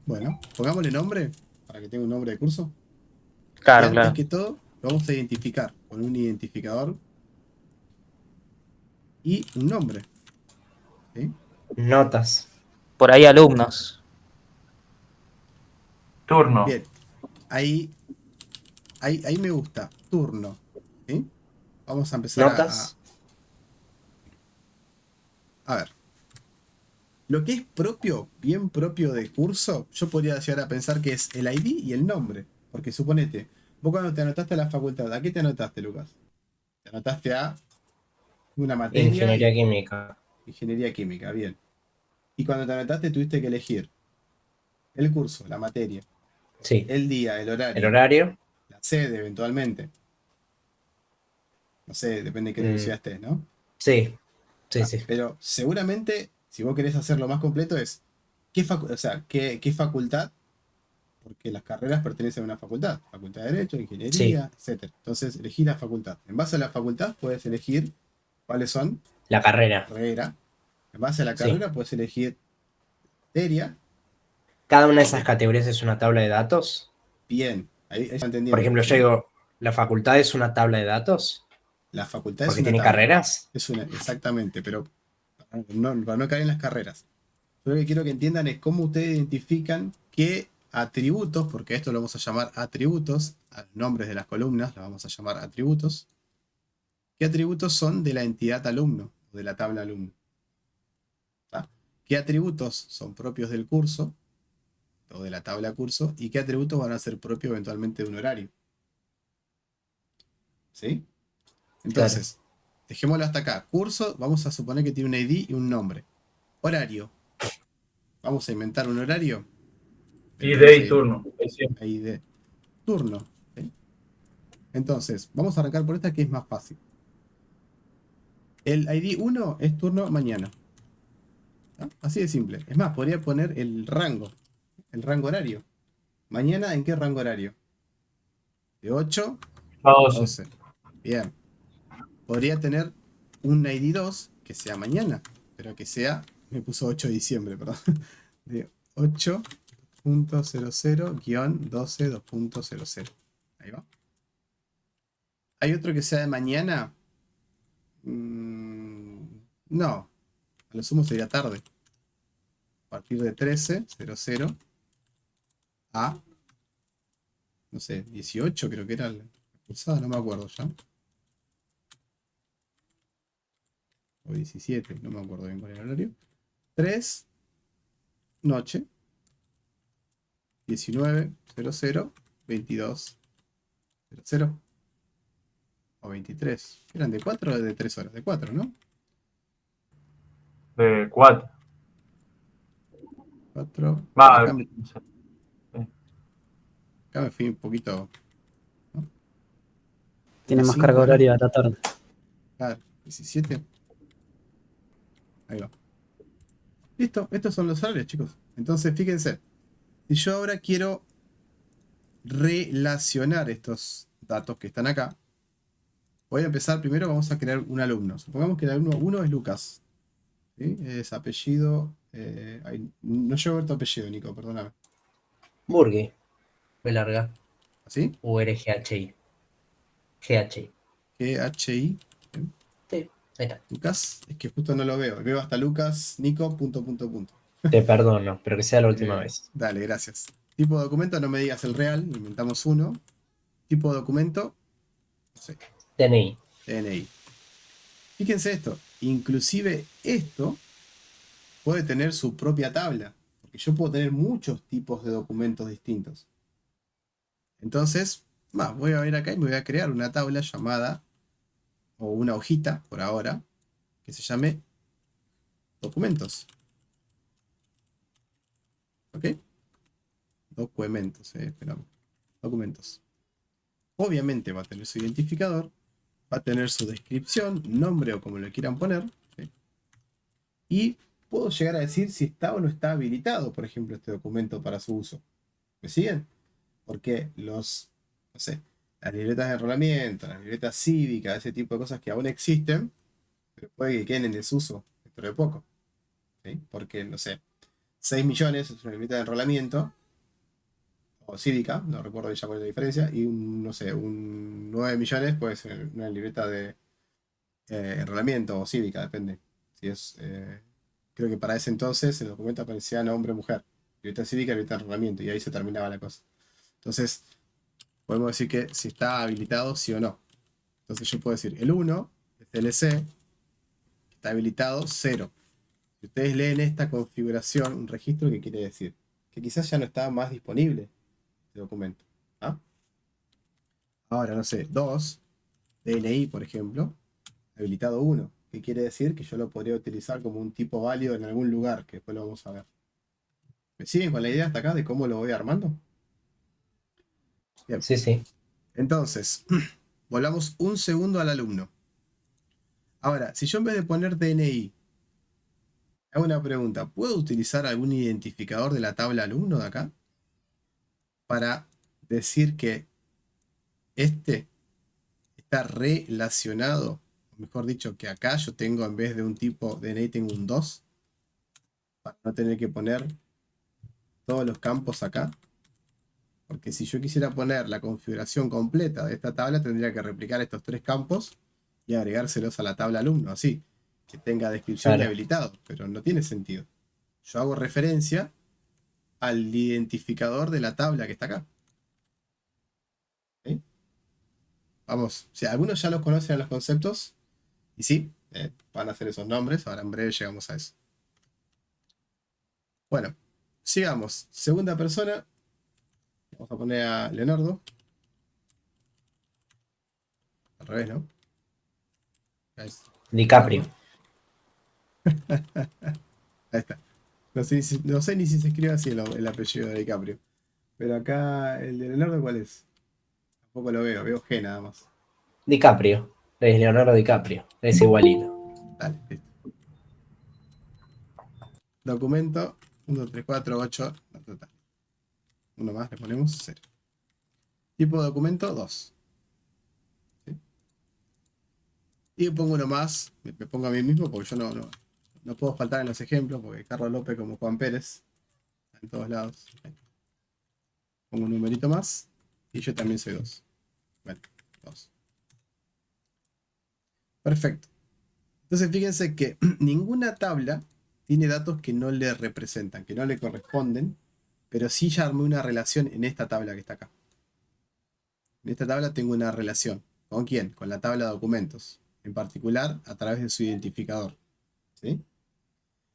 Bueno, pongámosle nombre para que tenga un nombre de curso. Y Claro, antes claro. que todo, lo vamos a identificar con un identificador y un nombre. ¿Sí? Notas. Por ahí alumnos. Turno. Bien, ahí me gusta. Turno. ¿Sí? Vamos a empezar Notas. a ver. Lo que es propio, bien propio de curso, yo podría llegar a pensar que es el ID y el nombre. Porque suponete, vos cuando te anotaste a la facultad, ¿a qué te anotaste, Lucas? Te anotaste a una materia, Ingeniería química. ingeniería química, bien. Y cuando te anotaste tuviste que elegir el curso, la materia, Sí. el día, el El horario, horario. la sede eventualmente. No sé, depende de qué universidad estés, ¿no? Sí. Sí, sí. Pero seguramente, si vos querés hacerlo más completo, es qué facultad, porque las carreras pertenecen a una facultad. Facultad de Derecho, Ingeniería, etc. Entonces elegís la facultad. En base a la facultad puedes elegir cuáles son La carrera. carrera. En base a la Sí. carrera puedes elegir materia. Cada una de esas categorías es una tabla de datos. Bien, ahí está entendiendo. Por ejemplo, yo digo, ¿la facultad es una tabla de datos? La facultad es Porque una tiene tabla. carreras. Exactamente, pero para no caer en las carreras. Yo lo que quiero que entiendan es cómo ustedes identifican qué atributos, porque esto lo vamos a llamar atributos, a los nombres de las columnas, los vamos a llamar atributos. ¿Qué atributos son de la entidad alumno, o de la tabla alumno? ¿Tá? ¿Qué atributos son propios del curso, o de la tabla curso, y qué atributos van a ser propios eventualmente de un horario? ¿Sí? Entonces, dejémoslo hasta acá. Curso, vamos a suponer que tiene un ID y un nombre. Horario. Vamos a inventar un horario. ID y turno. ID. Turno. ¿Sí? Entonces, vamos a arrancar por esta que es más fácil. El ID 1 es turno mañana. ¿Ah? Así de simple. Es más, podría poner el rango horario. ¿Mañana en qué rango horario? De 8 A a 12. 12. Bien. Podría tener un ID 2 que sea mañana, pero que sea, me puso 8 de diciembre, perdón. De 8.00-12.00. Ahí va. ¿Hay otro que sea de mañana? No. A lo sumo sería tarde. A partir de 13.00 a, no sé, 18 creo que era la cursada, no me acuerdo ya. O 17, no me acuerdo bien cuál era el horario. 3, noche. 19.00, 22.00. O 23. ¿Eran de 4 o de 3 horas? De 4, ¿no? De 4. 4. Va, Acá me fui un poquito. ¿No? Tiene Era más 5, carga ¿no? horaria a la tarde. Claro, 17. Ahí va. Listo, estos son los horarios, chicos. Entonces, fíjense. Si yo ahora quiero relacionar estos datos que están acá, voy a empezar primero, vamos a crear un alumno. Supongamos que el alumno 1 es Lucas. ¿Sí? Es apellido. No llevo a ver tu apellido, Nico, perdóname. Burgui. B larga. ¿Así? URGHI. GHI. GHI. Sí, ahí está. Lucas, es que justo no lo veo. Veo hasta Lucas, Nico, punto. Te perdono, pero que sea la última vez. Dale, gracias. Tipo de documento, no me digas el real, inventamos uno. Tipo de documento, no sé, DNI. DNI. Fíjense esto, inclusive esto puede tener su propia tabla, porque yo puedo tener muchos tipos de documentos distintos. Entonces, voy a venir acá y me voy a crear una tabla llamada o una hojita, por ahora, que se llame documentos. ¿Ok? Documentos, esperamos. Documentos. Obviamente va a tener su identificador, va a tener su descripción, nombre o como le quieran poner. ¿Sí? Y puedo llegar a decir si está o no está habilitado, por ejemplo, este documento para su uso. ¿Me siguen? Porque no sé, las libretas de enrolamiento, las libretas cívicas, ese tipo de cosas que aún existen, pero puede que queden en desuso dentro de poco. ¿Sí? Porque, no sé, 6 millones es una libreta de enrolamiento, o cívica, no recuerdo ya cuál es la diferencia, y no sé, un 9 millones puede ser una libreta de enrolamiento o cívica, depende. Si es, creo que para ese entonces el documento aparecía nombre o mujer, libreta cívica, libreta de enrolamiento, y ahí se terminaba la cosa. Entonces, podemos decir que si está habilitado, sí o no. Entonces yo puedo decir, el 1, el TLC, está habilitado 0. Si ustedes leen esta configuración, un registro, ¿qué quiere decir? Que quizás ya no está más disponible este documento. ¿Ah? Ahora, no sé, 2, DNI, por ejemplo, habilitado 1. ¿Qué quiere decir? Que yo lo podría utilizar como un tipo válido en algún lugar, que después lo vamos a ver. ¿Me siguen con la idea hasta acá de cómo lo voy armando? Bien. Sí, sí. Entonces, volvamos un segundo al alumno. Ahora, si yo en vez de poner DNI, hago una pregunta, ¿puedo utilizar algún identificador de la tabla alumno de acá? Para decir que este está relacionado, o mejor dicho, que acá yo tengo en vez de un tipo DNI tengo un 2, para no tener que poner todos los campos acá. Porque si yo quisiera poner la configuración completa de esta tabla, tendría que replicar estos 3 campos y agregárselos a la tabla alumno, así, que tenga descripción y Claro. habilitado, pero no tiene sentido. Yo hago referencia al identificador de la tabla que está acá. ¿Sí? Vamos, si algunos ya los conocen los conceptos, y sí, van a hacer esos nombres, ahora en breve llegamos a eso. Bueno, sigamos. Segunda persona, vamos a poner a Leonardo. Al revés, ¿no? Ahí es. DiCaprio. Ahí está. No sé ni si se escribe así el apellido de DiCaprio. Pero acá, el de Leonardo, ¿cuál es? Tampoco lo veo G nada más. DiCaprio. Es Leonardo DiCaprio. Es igualito. Dale, listo. Documento 1, 3, 4, 8. No, total. Uno más, le ponemos 0. Tipo de documento 2. ¿Sí? Y pongo uno más, me pongo a mí mismo porque yo no puedo faltar en los ejemplos porque Carlos López como Juan Pérez en todos lados. Pongo un numerito más y yo también soy 2. Bueno, 2. Perfecto. Entonces fíjense que ninguna tabla tiene datos que no le representan, que no le corresponden, pero sí ya armé una relación en esta tabla que está acá. En esta tabla tengo una relación. ¿Con quién? Con la tabla de documentos. En particular, a través de su identificador. ¿Sí?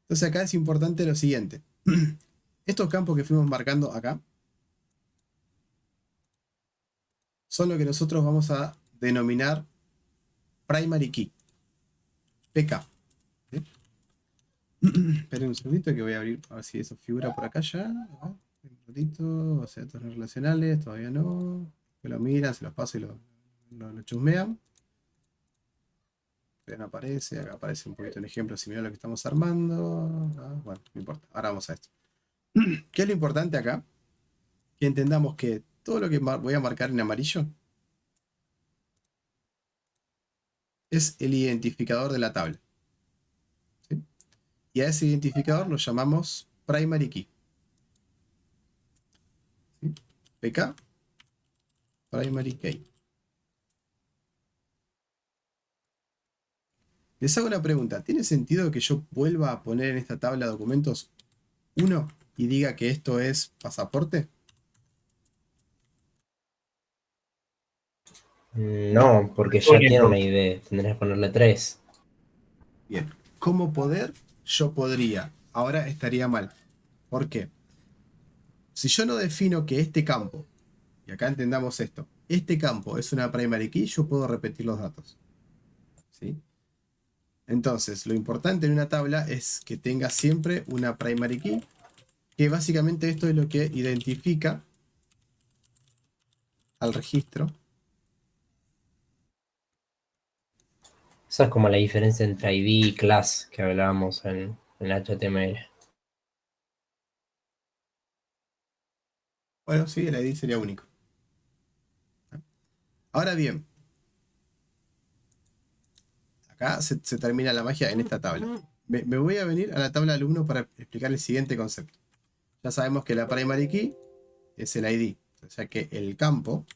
Entonces acá es importante lo siguiente. Estos campos que fuimos marcando acá son lo que nosotros vamos a denominar primary key. PK. ¿Sí? Esperen un segundito que voy a abrir a ver si eso figura por acá ya. Un ratito, o sea, datos no relacionales, todavía no. Que lo miran, se los paso y lo chusmean. No aparece, acá aparece un poquito un ejemplo similar a lo que estamos armando. Bueno, no importa, ahora vamos a esto. ¿Qué es lo importante acá? Que entendamos que todo lo que voy a marcar en amarillo es el identificador de la tabla. ¿Sí? Y a ese identificador lo llamamos primary key. ¿Sí? PK, primary key. Les hago una pregunta. ¿Tiene sentido que yo vuelva a poner en esta tabla de documentos 1 y diga que esto es pasaporte? No, porque ya tiene una ID. Tendrías que ponerle 3. Bien. Como poder, yo podría. Ahora estaría mal. ¿Por qué? Si yo no defino que este campo, y acá entendamos esto, este campo es una primary key, yo puedo repetir los datos. ¿sí? Entonces, lo importante en una tabla es que tenga siempre una primary key, que básicamente esto es lo que identifica al registro. Esa es como la diferencia entre ID y class que hablábamos en HTML. Bueno, sí, el ID sería único. Ahora bien, acá se termina la magia en esta tabla. Me voy a venir a la tabla alumno para explicar el siguiente concepto. Ya sabemos que la primary key es el ID. O sea que el campo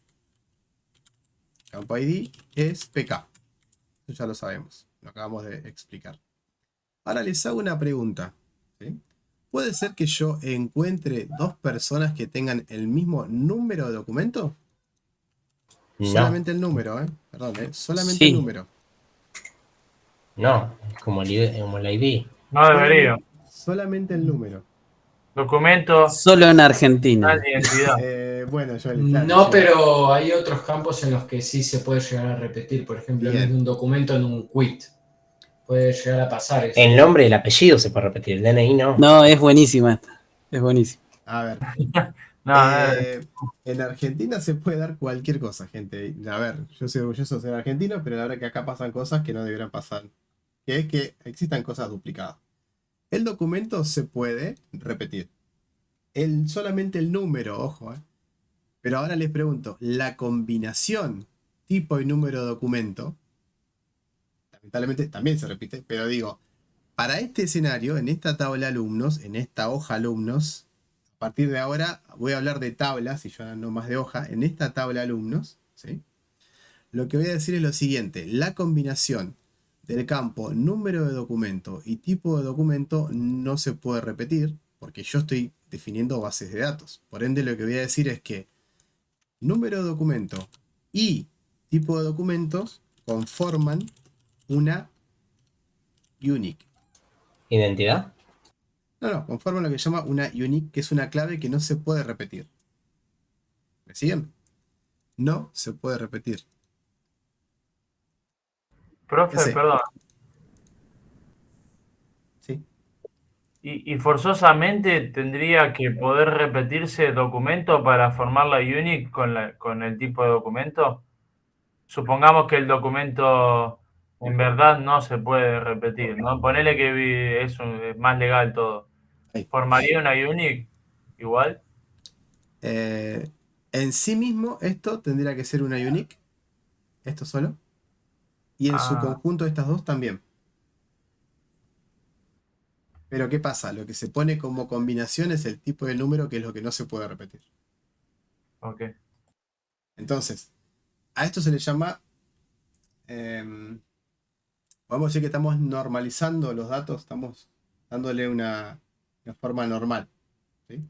ID es PK. Eso ya lo sabemos. Lo acabamos de explicar. Ahora les hago una pregunta. ¿Sí? ¿Puede ser que yo encuentre dos personas que tengan el mismo número de documento? No. Solamente el número, ¿eh? Perdón, ¿eh? Solamente el Sí. número. No, es como el ID. No debería. Solamente el número. Documento, Solo en Argentina. identidad. Bueno, Joel, claro, No, sí. pero hay otros campos en los que sí se puede llegar a repetir. Por ejemplo, en vez de un documento en un quit. Puede llegar a pasar eso. El nombre y el apellido se puede repetir, el DNI no. No, es buenísima esta. Es buenísima. A ver. No, En Argentina se puede dar cualquier cosa, gente. A ver, yo soy orgulloso de ser argentino, pero la verdad que acá pasan cosas que no deberían pasar. Que es que existan cosas duplicadas. El documento se puede repetir. Solamente el número, ojo. Pero ahora les pregunto, la combinación tipo y número de documento, lamentablemente también se repite, pero digo, para este escenario, en esta tabla alumnos, en esta hoja alumnos, a partir de ahora voy a hablar de tablas y yo no más de hoja, en esta tabla alumnos, ¿sí? Lo que voy a decir es lo siguiente, la combinación del campo número de documento y tipo de documento no se puede repetir porque yo estoy definiendo bases de datos. Por ende, lo que voy a decir es que número de documento y tipo de documentos conforman una unique. ¿Identidad? No, conforman lo que se llama una unique, que es una clave que no se puede repetir. ¿Me siguen? No se puede repetir. profe, Ese. perdón. Sí. Y forzosamente tendría que poder repetirse documento para formar la unique con el tipo de documento. Supongamos que el documento en verdad no se puede repetir, ¿no? Ponele que es más legal todo. Ahí. ¿Formaría una unique igual? En sí mismo esto tendría que ser una unique. Esto solo. Y en su conjunto estas dos también. Pero ¿qué pasa? Lo que se pone como combinación es el tipo de número, que es lo que no se puede repetir. Ok. Entonces, a esto se le llama... podemos decir que estamos normalizando los datos, estamos dándole una forma normal. ¿Sí?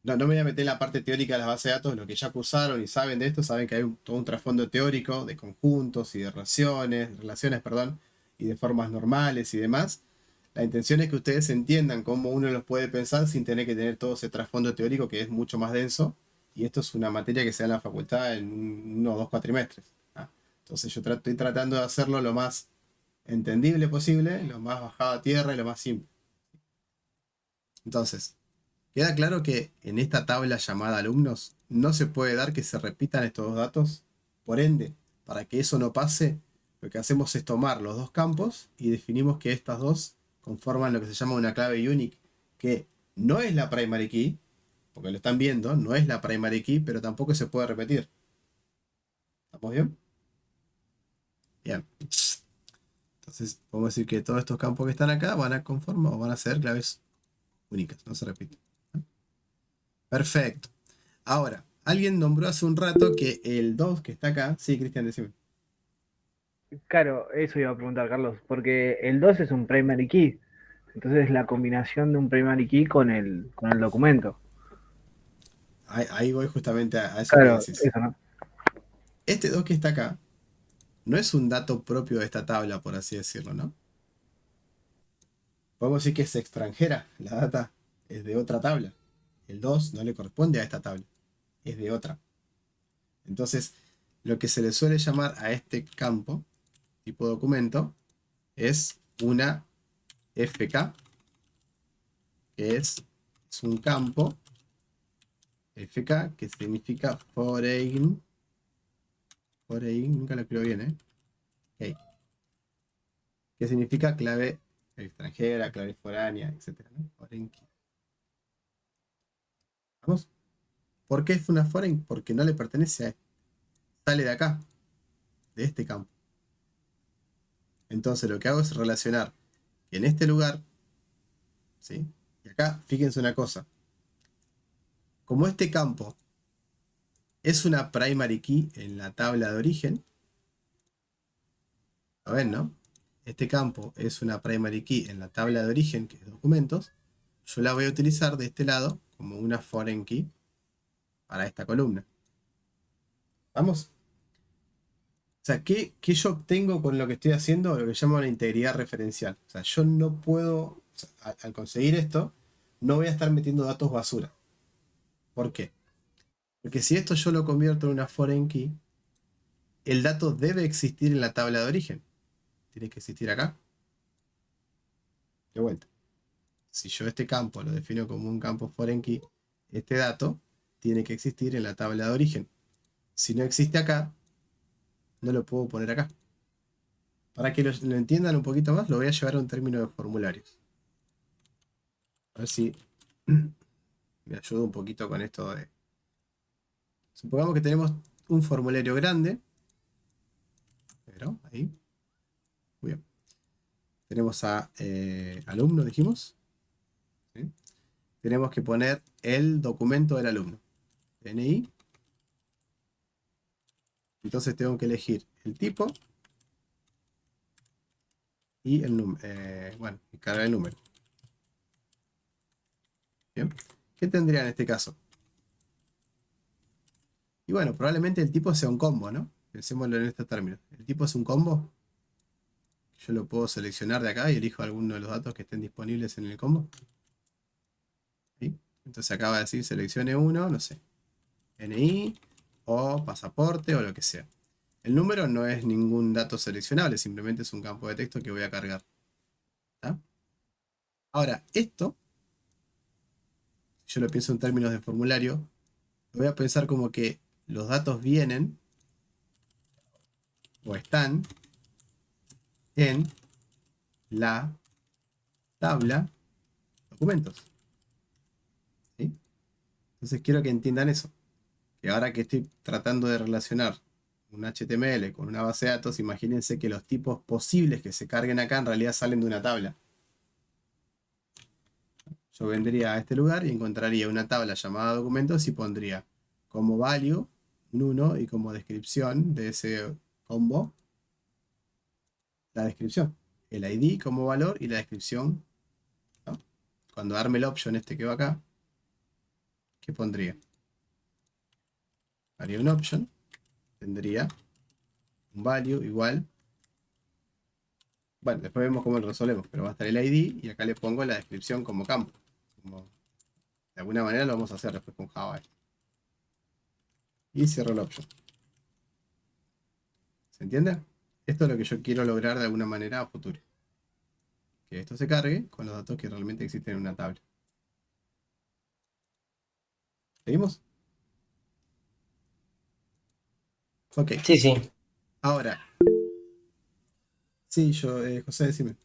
No me voy a meter en la parte teórica de las bases de datos, lo que ya cursaron y saben de esto, saben que hay todo un trasfondo teórico de conjuntos y de relaciones, y de formas normales y demás. La intención es que ustedes entiendan cómo uno los puede pensar sin tener que tener todo ese trasfondo teórico que es mucho más denso. Y esto es una materia que se da en la facultad en 1 o 2 cuatrimestres. Entonces yo estoy tratando de hacerlo lo más entendible posible, lo más bajado a tierra y lo más simple. Entonces, queda claro que en esta tabla llamada alumnos no se puede dar que se repitan estos dos datos. Por ende, para que eso no pase, lo que hacemos es tomar los dos campos y definimos que estas dos conforman lo que se llama una clave unique, que no es la primary key, porque lo están viendo, no es la primary key, pero tampoco se puede repetir. ¿Estamos bien? Bien. Entonces, podemos decir que todos estos campos que están acá van a conformar o van a ser claves únicas, no se repiten. Perfecto. Ahora, alguien nombró hace un rato que el 2 que está acá... Sí, Cristian, decime. Claro, eso iba a preguntar, Carlos, porque el 2 es un primary key. Entonces es la combinación de un primary key con el documento. Ahí voy justamente a eso Claro, que decís. eso, ¿no? Este 2 que está acá no es un dato propio de esta tabla, por así decirlo, ¿no? Podemos decir que es extranjera. La data es de otra tabla. El 2 no le corresponde a esta tabla. Es de otra. Entonces, lo que se le suele llamar a este campo, tipo documento, es una FK, que es un campo FK, que significa foreign. Foreign, nunca lo escribo bien, Ok. Que significa clave extranjera, clave foránea, etc. ¿no? Foreign key. ¿Vamos? ¿Por qué es una foreign? Porque no le pertenece a este. Sale de acá, de este campo. Entonces lo que hago es relacionar que en este lugar, ¿sí? Y acá, fíjense una cosa. Como este campo es una primary key en la tabla de origen, ¿lo ven, no? Este campo es una primary key en la tabla de origen, que es documentos. Yo la voy a utilizar de este lado como una foreign key para esta columna. ¿Vamos? O sea, ¿qué yo obtengo con lo que estoy haciendo? Lo que llamo la integridad referencial. O sea, yo no puedo, o sea, al conseguir esto, no voy a estar metiendo datos basura. ¿Por qué? Porque si esto yo lo convierto en una foreign key, el dato debe existir en la tabla de origen. Tiene que existir acá. De vuelta. Si yo este campo lo defino como un campo foreign key, este dato tiene que existir en la tabla de origen. Si no existe acá, no lo puedo poner acá. Para que lo entiendan un poquito más, lo voy a llevar a un término de formularios. A ver si me ayuda un poquito con esto de... Supongamos que tenemos un formulario grande. Pero, ahí. Muy bien. Tenemos a alumno, dijimos. ¿Sí? Tenemos que poner el documento del alumno. DNI. Entonces tengo que elegir el tipo. Y el número. Bueno, y cargar el número. Bien. ¿Qué tendría en este caso? Y bueno, probablemente el tipo sea un combo, ¿no? Pensémoslo en estos términos. El tipo es un combo. Yo lo puedo seleccionar de acá y elijo alguno de los datos que estén disponibles en el combo. ¿Sí? Entonces acaba de decir seleccione uno, no sé. NI o pasaporte o lo que sea. El número no es ningún dato seleccionable, simplemente es un campo de texto que voy a cargar. ¿Está? Ahora, esto, si yo lo pienso en términos de formulario, lo voy a pensar como que los datos vienen o están en la tabla documentos. ¿Sí? Entonces quiero que entiendan eso. Que ahora que estoy tratando de relacionar un HTML con una base de datos, imagínense que los tipos posibles que se carguen acá en realidad salen de una tabla. Yo vendría a este lugar y encontraría una tabla llamada documentos y pondría como value un 1 y como descripción de ese combo la descripción. El ID como valor y la descripción, ¿no? Cuando arme el option este que va acá, ¿qué pondría? Haría un option, tendría un value igual. Bueno, después vemos cómo lo resolvemos, pero va a estar el ID y acá le pongo la descripción como campo. De alguna manera lo vamos a hacer después con Java. Y cierro el option. ¿Se entiende? Esto es lo que yo quiero lograr de alguna manera a futuro. Que esto se cargue con los datos que realmente existen en una tabla. ¿Seguimos? Ok. Sí, sí. Ahora. Sí, yo, José, decime.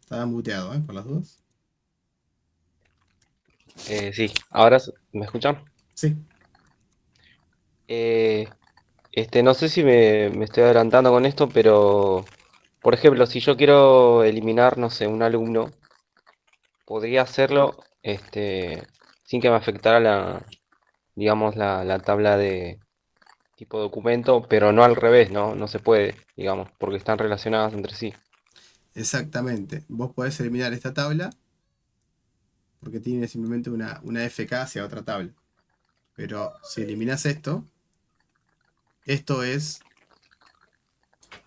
Estaba muteado, por las dudas. Sí, ahora me escuchan. Sí. No sé si me estoy adelantando con esto, pero por ejemplo, si yo quiero eliminar, no sé, un alumno, podría hacerlo sin que me afectara digamos, la tabla de tipo documento, pero no al revés, ¿no? No se puede, digamos, porque están relacionadas entre sí. Exactamente. Vos podés eliminar esta tabla porque tiene simplemente una FK hacia otra tabla. Pero si eliminas esto es...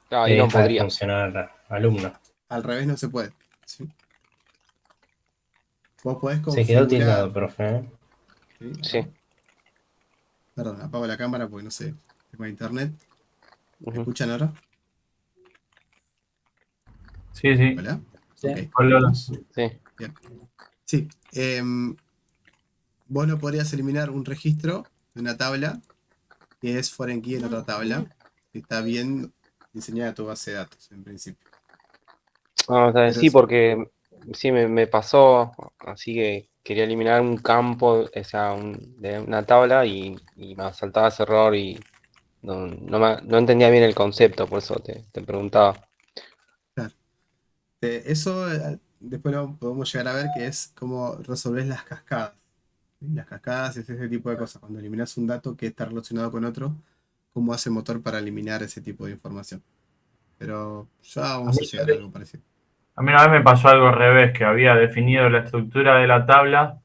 Ahí no Deja de podría. funcionar alumno. Al revés no se puede. ¿Sí? Vos podés Se quedó configurar... tildado, profe. ¿Sí? Sí. Perdón, apago la cámara porque no sé, tengo internet. ¿Me Ujú. escuchan ahora? Sí, sí. ¿Hola? Sí. Ok, Hola, hola. ¿vamos? Sí. Bien. Sí, vos no podrías eliminar un registro de una tabla que es foreign key en otra tabla, que está bien diseñada tu base de datos, en principio. O sea, Pero sí, porque sí me pasó, así que quería eliminar un campo, o sea, de una tabla y me saltaba ese error y no entendía bien el concepto, por eso te preguntaba. claro, eso después lo podemos llegar a ver que es cómo resolver las cascadas. ¿Sí? Las cascadas es ese tipo de cosas. Cuando eliminas un dato que está relacionado con otro, cómo hace motor para eliminar ese tipo de información. Pero ya A vamos mí, a llegar a algo parecido. a mí una vez me pasó algo al revés, que había definido la estructura de la tabla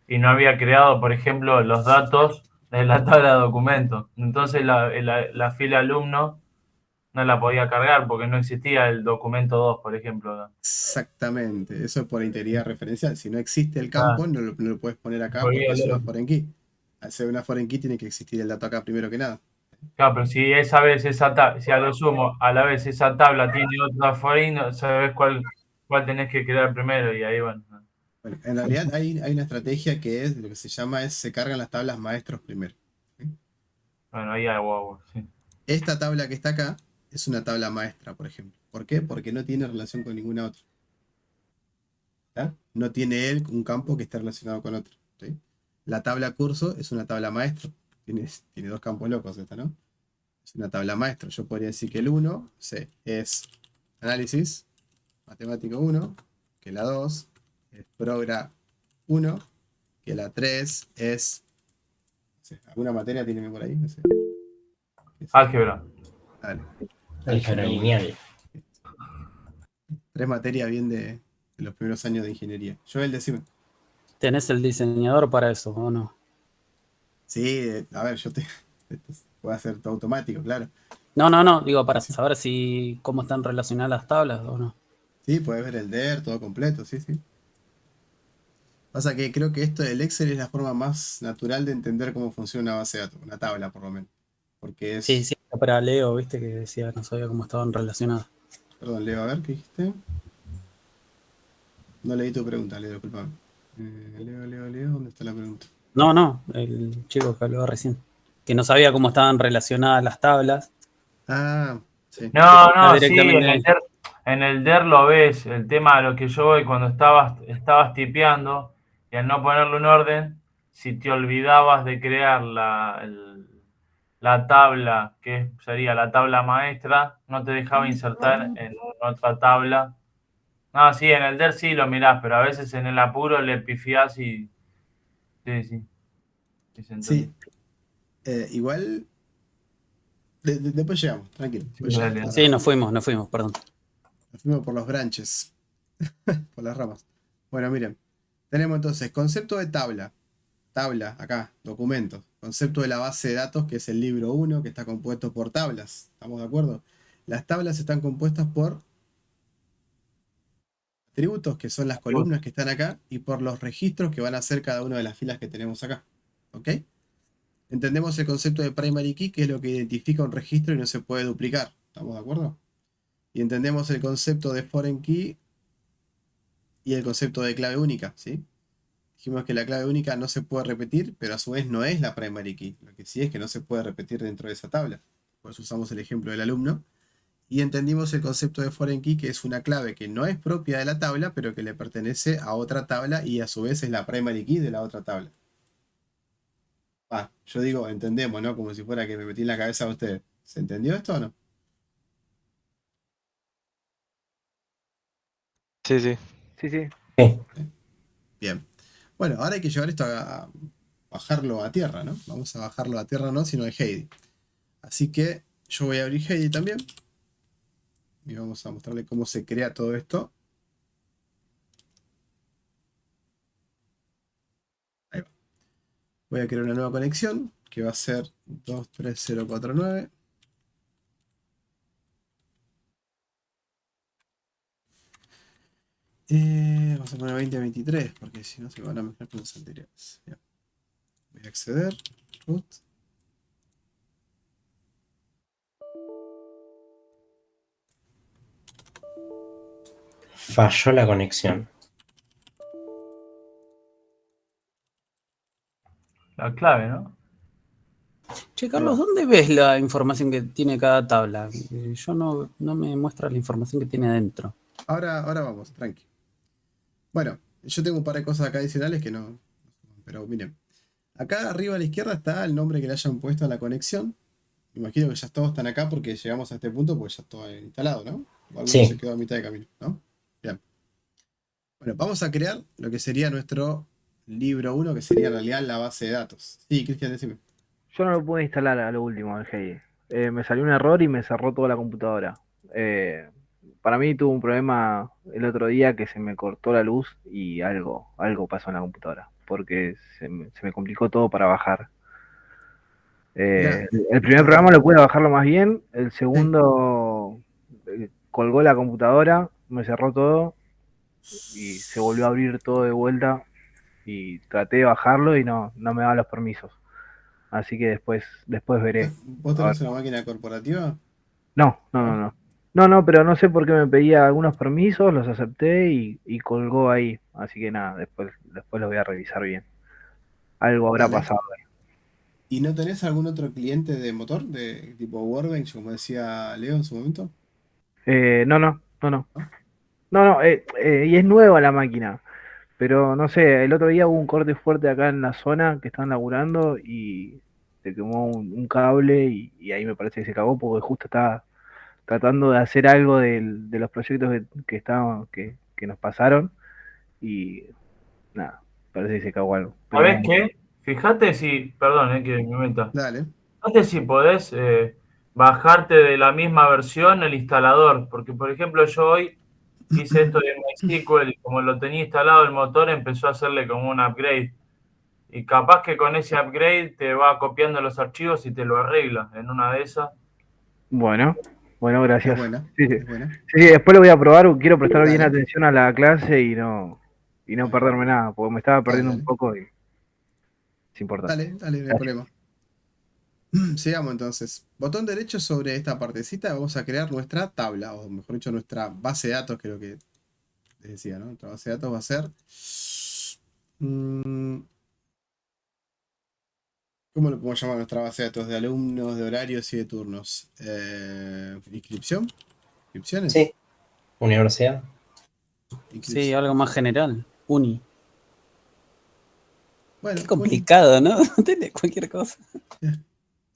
y no había creado, por ejemplo, los datos de la tabla de documentos. Entonces la fila alumno no la podía cargar porque no existía el documento 2, por ejemplo. Exactamente, eso es por integridad referencial. Si no existe el Ah, campo, no lo puedes poner acá porque volvía es una loco. foreign key. Al ser una foreign key tiene que existir el dato acá primero que nada. Claro, pero si esa vez si a lo sumo, a la vez esa tabla tiene otra foreign, no sabes cuál tenés que crear primero y ahí bueno. Bueno, en realidad hay una estrategia que es lo que se llama se cargan las tablas maestros primero. ¿Sí? Bueno, ahí hay guau, sí. Esta tabla que está acá es una tabla maestra, por ejemplo. ¿Por qué? Porque no tiene relación con ninguna otra. ¿Tá? No tiene él un campo que esté relacionado con otro. ¿Sí? La tabla curso es una tabla maestro. Tiene dos campos locos esta, ¿no? Es una tabla maestro. Yo podría decir que el 1 es análisis matemático 1, que la 2 es progra 1, que la 3 es, no sé, alguna materia tiene por ahí, no sé. ¿Qué es eso? Álgebra. Dale, Álgebra álgebra 1. lineal. Tres materias bien de los primeros años de ingeniería. Joel, decime. ¿Tenés el diseñador para eso o no? Sí, a ver, esto puedo hacer todo automático, claro. No, digo, para Sí, saber si cómo están relacionadas las tablas o no. sí, puedes ver el DER, todo completo, sí, sí. Pasa que creo que esto del Excel es la forma más natural de entender cómo funciona una base de datos, una tabla por lo menos. Porque Sí, es, sí, para Leo, viste que decía, no sabía cómo estaban relacionadas. perdón, Leo, a ver, ¿qué dijiste? No leí tu pregunta, Leo, disculpame. Leo, ¿dónde está la pregunta? No, el chico que habló recién. Que no sabía cómo estaban relacionadas las tablas. Ah, sí. Que No, está no, sí, directamente. en el DER lo ves. El tema a lo que yo voy cuando estabas tipeando y al no ponerlo en orden, si te olvidabas de crear la tabla, que sería la tabla maestra, no te dejaba insertar en otra tabla. No, sí, en el DER sí lo mirás, pero a veces en el apuro le pifiás y. Sí, sí, sí se entendí. Sí, igual, después llegamos, tranquilo, Sí, después llegamos. dale. Sí, nos fuimos, perdón. Nos fuimos por los branches, por las ramas. Bueno, miren, tenemos entonces concepto de tabla. Tabla, acá, documentos. Concepto de la base de datos, que es el libro 1, que está compuesto por tablas. ¿Estamos de acuerdo? Las tablas están compuestas por atributos, que son las columnas que están acá, y por los registros que van a ser cada una de las filas que tenemos acá. ¿Ok? Entendemos el concepto de primary key, que es lo que identifica un registro y no se puede duplicar. ¿Estamos de acuerdo? Y entendemos el concepto de foreign key y el concepto de clave única, ¿sí? Dijimos que la clave única no se puede repetir, pero a su vez no es la primary key. Lo que sí es que no se puede repetir dentro de esa tabla. Por eso usamos el ejemplo del alumno. Y entendimos el concepto de foreign key, que es una clave que no es propia de la tabla, pero que le pertenece a otra tabla y a su vez es la primary key de la otra tabla. Yo digo, entendemos, ¿no? Como si fuera que me metí en la cabeza a ustedes. ¿Se entendió esto o no? Sí, sí. Sí, sí. Sí. Bien. Bueno, ahora hay que llevar esto a bajarlo a tierra, ¿no? Vamos a bajarlo a tierra no, sino a Heidi. Así que yo voy a abrir Heidi también. Y vamos a mostrarle cómo se crea todo esto. Ahí va. Voy a crear una nueva conexión que va a ser 23049. Vamos a poner 2023 porque si no se van a mezclar con los anteriores. Ya. Voy a acceder. Root. Falló la conexión. La clave, ¿no? Che, Carlos, ¿dónde ves la información que tiene cada tabla? Yo no me muestra la información que tiene adentro. Ahora vamos, tranqui. Bueno, yo tengo un par de cosas acá adicionales que no. Pero miren. Acá arriba a la izquierda está el nombre que le hayan puesto a la conexión. Me imagino que ya todos están acá porque llegamos a este punto porque ya todo instalado, ¿no? O alguno Sí. se quedó a mitad de camino, ¿no? Bien. Bueno, vamos a crear lo que sería nuestro libro 1, que sería en realidad la base de datos. Sí, Cristian, decime. Yo no lo pude instalar a lo último del GI. Me salió un error y me cerró toda la computadora. Para mí tuve un problema el otro día que se me cortó la luz y algo pasó en la computadora. Porque se me complicó todo para bajar. Mirá, El primer programa lo pude bajarlo más bien. El segundo colgó la computadora, me cerró todo y se volvió a abrir todo de vuelta. Y traté de bajarlo y no me daba los permisos. Así que después veré. ¿vos A ver. tenés una máquina corporativa? No. No, pero no sé por qué me pedía algunos permisos, los acepté y colgó ahí. Así que nada, después lo voy a revisar bien. Algo habrá Dale. pasado. ¿Y no tenés algún otro cliente de motor, de tipo Workbench, como decía Leo en su momento? No. Y es nueva la máquina. Pero no sé, el otro día hubo un corte fuerte acá en la zona que están laburando y se quemó un cable y ahí me parece que se cagó porque justo estaba tratando de hacer algo de los proyectos que nos pasaron y nada, parece que se cagó algo. Pero ¿Sabés qué? Fíjate si, perdón, que me meta. Dale. Fíjate si podés bajarte de la misma versión el instalador, porque por ejemplo yo hoy hice esto de MySQL y como lo tenía instalado el motor empezó a hacerle como un upgrade. Y capaz que con ese upgrade te va copiando los archivos y te lo arregla en una de esas. bueno, Es gracias. buena, Sí, es buena. después lo voy a probar, quiero prestar bien Dale, atención a la clase y no perderme nada, porque me estaba dale, perdiendo un dale. poco y es importante. Dale, no hay problema. Sigamos entonces. Botón derecho sobre esta partecita vamos a crear nuestra tabla, o mejor dicho, nuestra base de datos, creo que les decía, ¿no? Nuestra base de datos va a ser... ¿cómo lo podemos llamar nuestra base de datos de alumnos, de horarios y de turnos? ¿Inscripción? ¿Inscripciones? Sí. Universidad. Sí, algo más general. Uni. Bueno, Qué complicado, ¿no? Tiene cualquier cosa.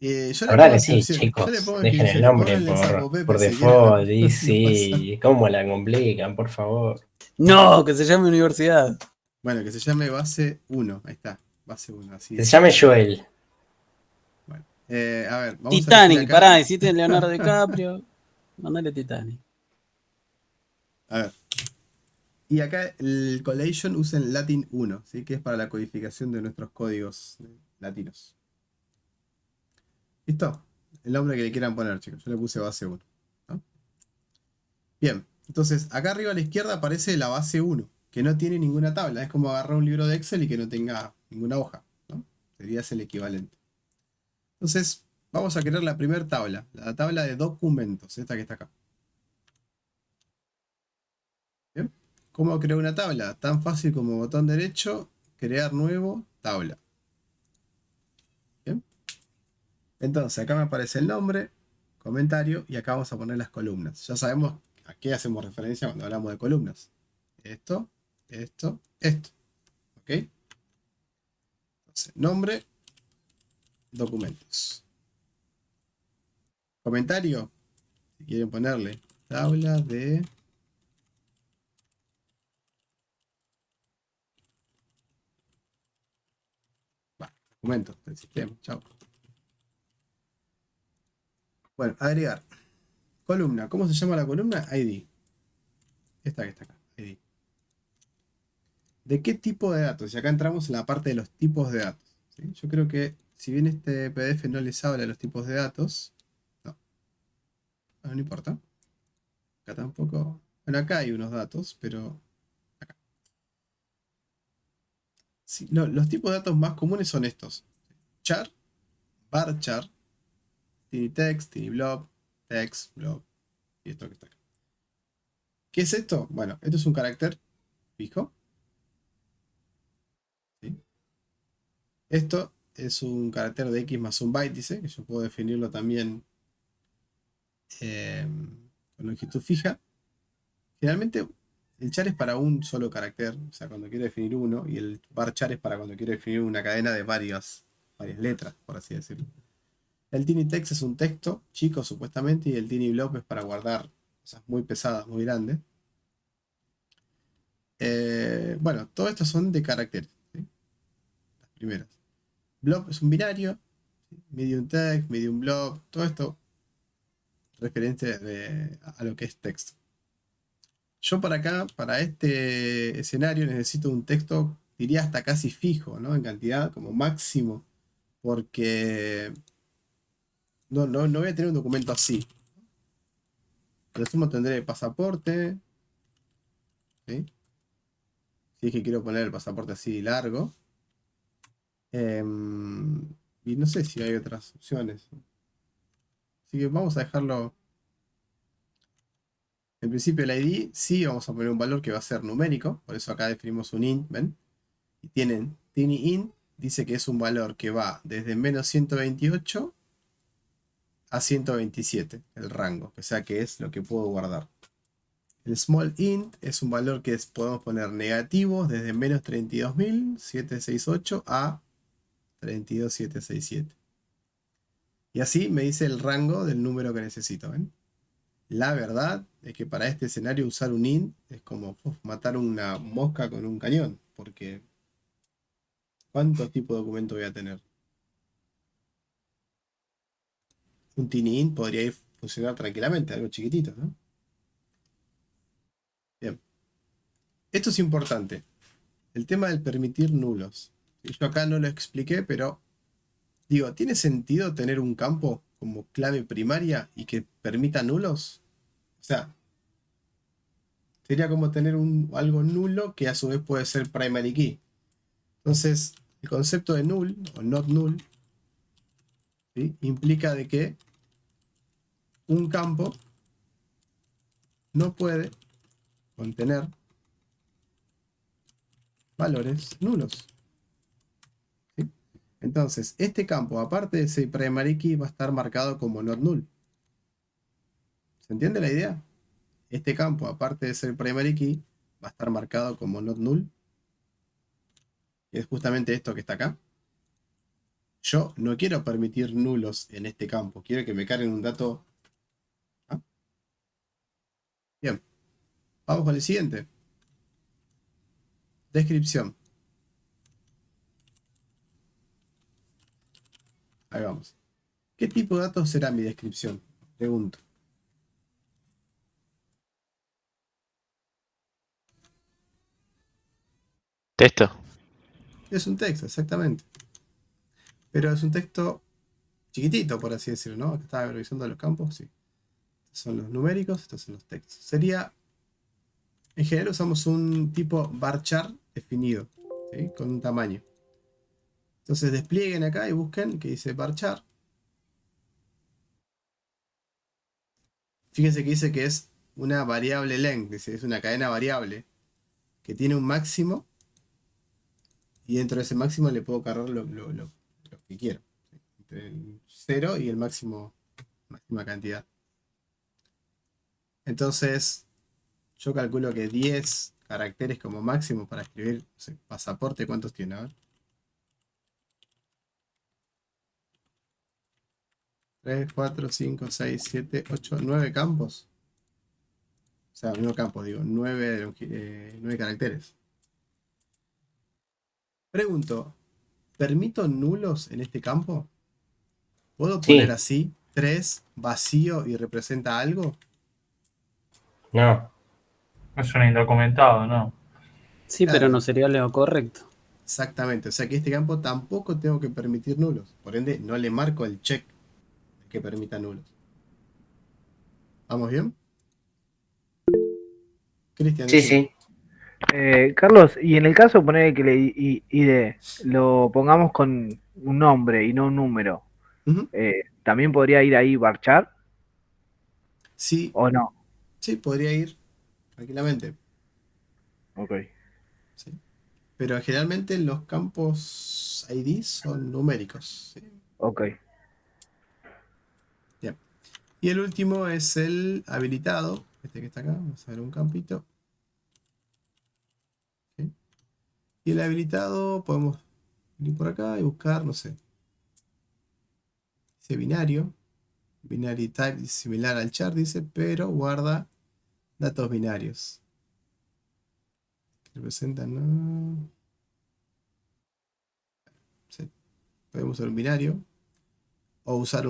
Yo La le verdad pongo que sí, inscripción. Yo le chicos. pongo Dejen el inscripciones. nombre Pónganle sapo Pepe por si quieren, default. Y no sí, ¿cómo la complican? Por favor. No, que se llame universidad. Bueno, que se llame base 1. Ahí está. Base 1. Así Que se llame Joel. Bueno, a ver, vamos Titanic, a elegir pará, acá. hiciste Leonardo DiCaprio. Mandale Titanic. A ver. Y acá el collation usen Latin 1, ¿sí? Que es para la codificación de nuestros códigos latinos. ¿Listo? El nombre que le quieran poner, chicos. Yo le puse base 1. ¿No? Bien, entonces acá arriba a la izquierda aparece la base 1, que no tiene ninguna tabla. Es como agarrar un libro de Excel y que no tenga ninguna hoja, ¿no? Sería ese el equivalente. Entonces, vamos a crear la primera tabla, la tabla de documentos, esta que está acá. ¿Bien? ¿Cómo creo una tabla? Tan fácil como botón derecho, crear nuevo, tabla. ¿Bien? Entonces, acá me aparece el nombre, comentario, y acá vamos a poner las columnas. Ya sabemos a qué hacemos referencia cuando hablamos de columnas. Esto. ¿Ok? Entonces, nombre, documentos. Comentario, si quieren ponerle tabla de... documentos del sistema. Chao. Bueno, agregar. Columna. ¿Cómo se llama la columna? ID. Esta que está acá. ID. ¿De qué tipo de datos? Y acá entramos en la parte de los tipos de datos. ¿Sí? Yo creo que si bien este PDF no les habla de los tipos de datos, no importa. Acá tampoco. Bueno, acá hay unos datos, pero acá. Sí, los tipos de datos más comunes son estos. Char, varchar, tiny text, tiny blob, text, blob y esto que está acá. ¿Qué es esto? Bueno, esto es un carácter fijo. ¿Sí? Esto es un carácter de X más un byte, dice, que yo puedo definirlo también con longitud fija. Generalmente el char es para un solo carácter, o sea, cuando quiero definir uno, y el varchar es para cuando quiero definir una cadena de varias letras, por así decirlo. El tiny text es un texto chico supuestamente, y el tiny blob es para guardar cosas muy pesadas, muy grandes. Bueno, todo esto son de caracteres, ¿sí? Las primeras. Blob es un binario, ¿sí? Medium text, medium blob, todo esto referente a lo que es texto. Yo para acá, para este escenario, necesito un texto, diría hasta casi fijo, ¿no? En cantidad, como máximo, porque no voy a tener un documento así. Lo sumo tendré pasaporte, ¿sí? Si es que quiero poner el pasaporte así largo. Y no sé si hay otras opciones. Así que vamos a dejarlo. En principio el ID sí vamos a poner un valor que va a ser numérico. Por eso acá definimos un int, ¿ven? Y tienen tiny int, dice que es un valor que va desde menos 128 a 127, el rango. O sea que es lo que puedo guardar. El small int es un valor que podemos poner negativos desde menos 32.768 a 32.767. Y así me dice el rango del número que necesito, ¿ven? La verdad es que para este escenario usar un int es como matar una mosca con un cañón, porque ¿cuántos tipos de documento voy a tener? Un tiny int podría funcionar tranquilamente, algo chiquitito, ¿no? Bien. Esto es importante. El tema del permitir nulos. Yo acá no lo expliqué, pero digo, ¿tiene sentido tener un campo como clave primaria y que permita nulos? O sea, sería como tener algo nulo que a su vez puede ser primary key. Entonces, el concepto de null o not null, ¿sí? Implica de que un campo no puede contener valores nulos. ¿Sí? Entonces, este campo, aparte de ser primary key, va a estar marcado como not null. ¿Se entiende la idea? Este campo, aparte de ser primary key, va a estar marcado como not null. Que es justamente esto que está acá. Yo no quiero permitir nulos en este campo. Quiero que me carguen un dato. ¿Ah? Bien. Vamos con el siguiente. Descripción. Ahí vamos. ¿Qué tipo de datos será mi descripción? Pregunto. Texto. Es un texto, exactamente. Pero es un texto chiquitito, por así decirlo, ¿no? Acá estaba revisando los campos, sí. Estos son los numéricos, estos son los textos. Sería, en general usamos un tipo varchar definido, ¿sí? Con un tamaño. Entonces desplieguen acá y busquen que dice varchar. Fíjense que dice que es una variable length, dice, es una cadena variable que tiene un máximo y dentro de ese máximo le puedo cargar lo que quiero. ¿Sí? Entre el 0 y el máxima cantidad. Entonces, yo calculo que 10 caracteres como máximo para escribir, no sé, pasaporte, ¿cuántos tiene? A ver. 3, 4, 5, 6, 7, 8, 9 campos. O sea, no campos, digo, 9 caracteres. Pregunto, ¿permito nulos en este campo? ¿Puedo poner Sí, así 3 vacío y representa algo? no. Es un indocumentado, ¿no? Sí, pero Claro, no sería lo correcto. exactamente. O sea que este campo tampoco tengo que permitir nulos. Por ende, no le marco el check que permita nulos. ¿Vamos bien? Cristian, Sí, decime. sí. Carlos, y en el caso de poner que ID lo pongamos con un nombre y no un número, Ujú. ¿también podría ir ahí varchar Sí, o no? sí, podría ir. tranquilamente. Ok. ¿Sí? Pero generalmente los campos ID son numéricos. ¿Sí? Ok. Bien. Y el último es el habilitado, este que está acá. Vamos a ver un campito. ¿Sí? Y el habilitado podemos venir por acá y buscar, no sé, ese binario. Binary type similar al char, dice, pero guarda datos binarios. Que representan, ¿no? Sí. Podemos usar un binario. O usar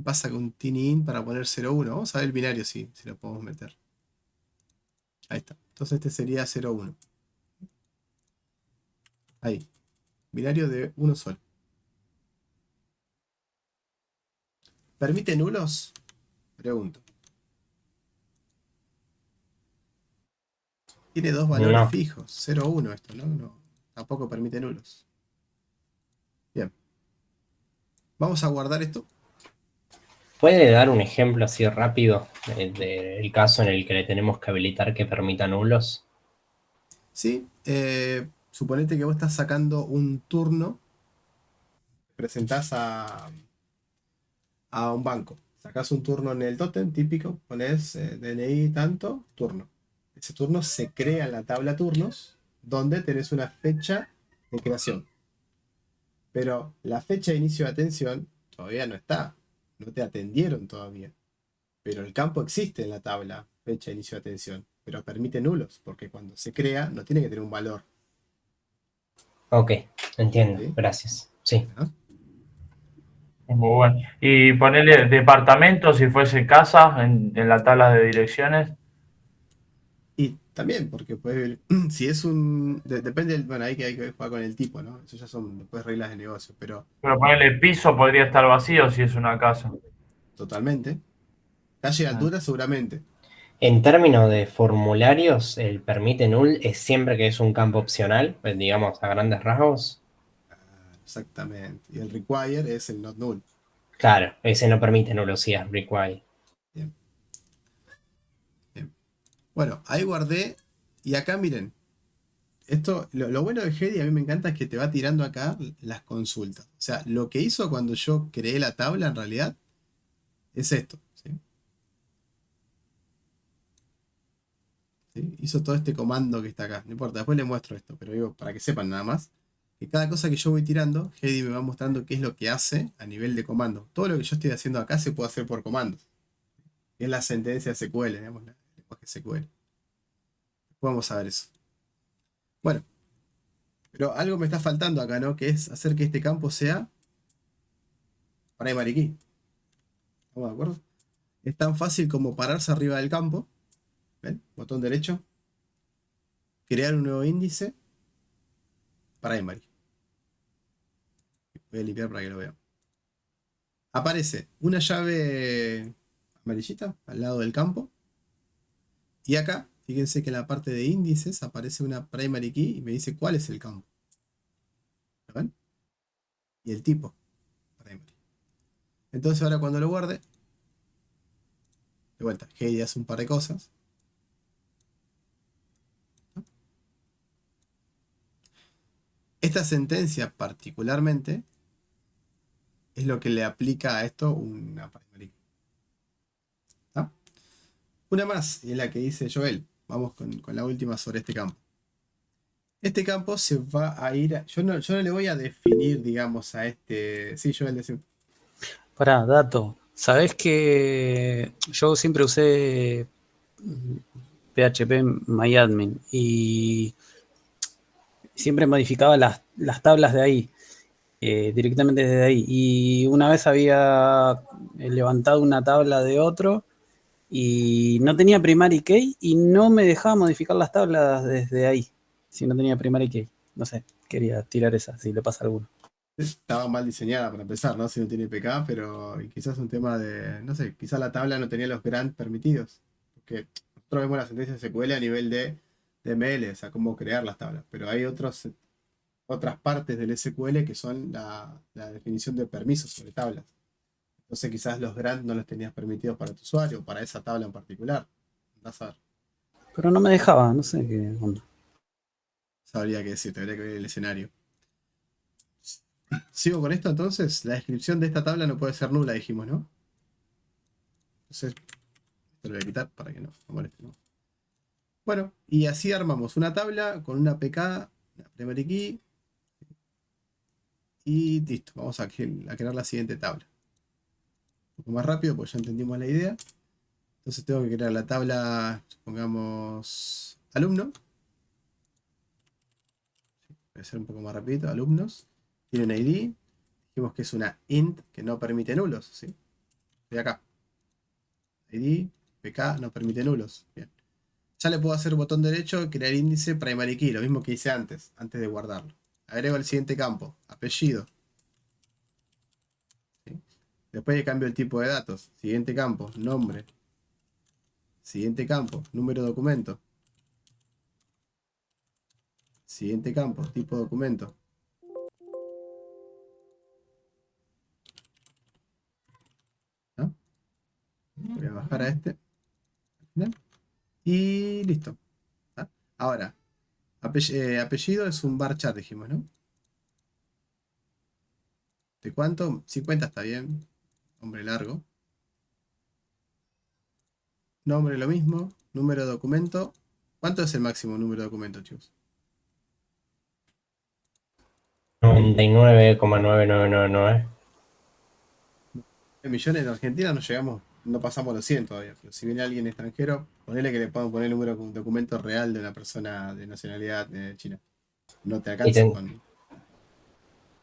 pasa con tinin para poner 0,1. Vamos a ver el binario si lo podemos meter. Ahí está. Entonces este sería 0,1. Ahí. Binario de uno solo. ¿Permite nulos? Pregunto. Tiene dos valores No. fijos. 0,1 esto, ¿no? No. Tampoco permite nulos. Bien. Vamos a guardar esto. ¿Puede dar un ejemplo así rápido del caso en el que le tenemos que habilitar que permita nulos? Sí. Suponete que vos estás sacando un turno. Presentás a un banco. Sacás un turno en el tótem típico. Pones DNI tanto, turno. Ese turno se crea en la tabla turnos, donde tenés una fecha de creación. Pero la fecha de inicio de atención todavía no está. No te atendieron todavía. Pero el campo existe en la tabla, fecha de inicio de atención. Pero permite nulos, porque cuando se crea no tiene que tener un valor. Ok, entiendo. ¿Sí? Gracias. Sí. ¿No? Muy bueno. Y ponerle departamento si fuese casa en la tabla de direcciones. Y también, porque puede, si es un. Depende, bueno, hay que jugar con el tipo, ¿no? Eso ya son después reglas de negocio, pero Pero ponerle piso podría estar vacío si es una casa. totalmente. Calle de altura, seguramente. En términos de formularios, el permite null es siempre que es un campo opcional, pues, digamos a grandes rasgos. Exactamente. Y el require es el not null. Claro, ese no permite null, si es require. Bien. Bien. Bueno, ahí guardé. Y acá miren. Esto, lo bueno de Hedy a mí me encanta es que te va tirando acá las consultas. O sea, lo que hizo cuando yo creé la tabla en realidad es esto. ¿Sí? ¿Sí? Hizo todo este comando que está acá. No importa, después les muestro esto, pero digo, para que sepan nada más, que cada cosa que yo voy tirando, Hedy me va mostrando qué es lo que hace a nivel de comando. Todo lo que yo estoy haciendo acá se puede hacer por comandos. Es la sentencia SQL, digamos, el lenguaje SQL. Después vamos a ver eso. Bueno, pero algo me está faltando acá, ¿no? Que es hacer que este campo sea primary key. ¿Estamos de acuerdo? Es tan fácil como pararse arriba del campo. ¿Ven? Botón derecho. Crear un nuevo índice. Primary. Voy a limpiar para que lo vean. Aparece una llave amarillita al lado del campo. Y acá, fíjense que en la parte de índices aparece una primary key y me dice cuál es el campo. ¿Lo ven? Y el tipo. Primary. Entonces ahora cuando lo guarde, de vuelta, Hedy hace un par de cosas. Esta sentencia particularmente es lo que le aplica a esto una primary key. ¿Está? Una más, y es la que dice Joel. Vamos con la última sobre este campo. Este campo se va a ir. Yo no le voy a definir, digamos, a este. Sí, Joel, decime. Pará, dato. ¿Sabés que yo siempre usé PHP MyAdmin y siempre modificaba las tablas de ahí, directamente desde ahí? Y una vez había levantado una tabla de otro y no tenía primary key y no me dejaba modificar las tablas desde ahí, si no tenía primary key. No sé, quería tirar esa, si le pasa a alguno. Estaba mal diseñada para empezar, ¿no? Si no tiene PK, pero quizás un tema de. No sé, quizás la tabla no tenía los grant permitidos. Porque nosotros vemos la sentencia SQL a nivel de ML, o sea, cómo crear las tablas. Pero hay otras partes del SQL que son la definición de permisos sobre tablas. Entonces quizás los grant no los tenías permitidos para tu usuario, para esa tabla en particular. Vas a ver. Pero no me dejaba, no sé qué onda. Sabría qué decirte, habría que ver el escenario. Sigo con esto entonces. La descripción de esta tabla no puede ser nula, dijimos, ¿no? Entonces, esto lo voy a quitar para que no moleste, ¿no? Bueno, y así armamos una tabla con una PK, una primary key. Y listo, vamos a crear la siguiente tabla. Un poco más rápido porque ya entendimos la idea. Entonces tengo que crear la tabla, supongamos, alumno. Voy a hacer un poco más rapidito, alumnos. Tiene un ID. Dijimos que es una int que no permite nulos, ¿sí? De acá. ID, PK, no permite nulos. Bien. Ya le puedo hacer botón derecho, crear índice primary key, lo mismo que hice antes de guardarlo. Agrego el siguiente campo, apellido. ¿Sí? Después le cambio el tipo de datos. Siguiente campo, nombre. Siguiente campo, número de documento. Siguiente campo, tipo de documento. ¿No? Voy a bajar a este. Y listo. ¿Está? Ahora, apellido es un varchar, dijimos, ¿no? ¿De cuánto? 50 está bien. Nombre largo. Nombre lo mismo. Número de documento. ¿Cuánto es el máximo número de documento, chicos? 99,9999. En millones en Argentina no llegamos, no pasamos los 100 todavía. Pero si viene alguien extranjero, ponele que le puedan poner el número de un documento real de una persona de nacionalidad china. No te Y alcanza con.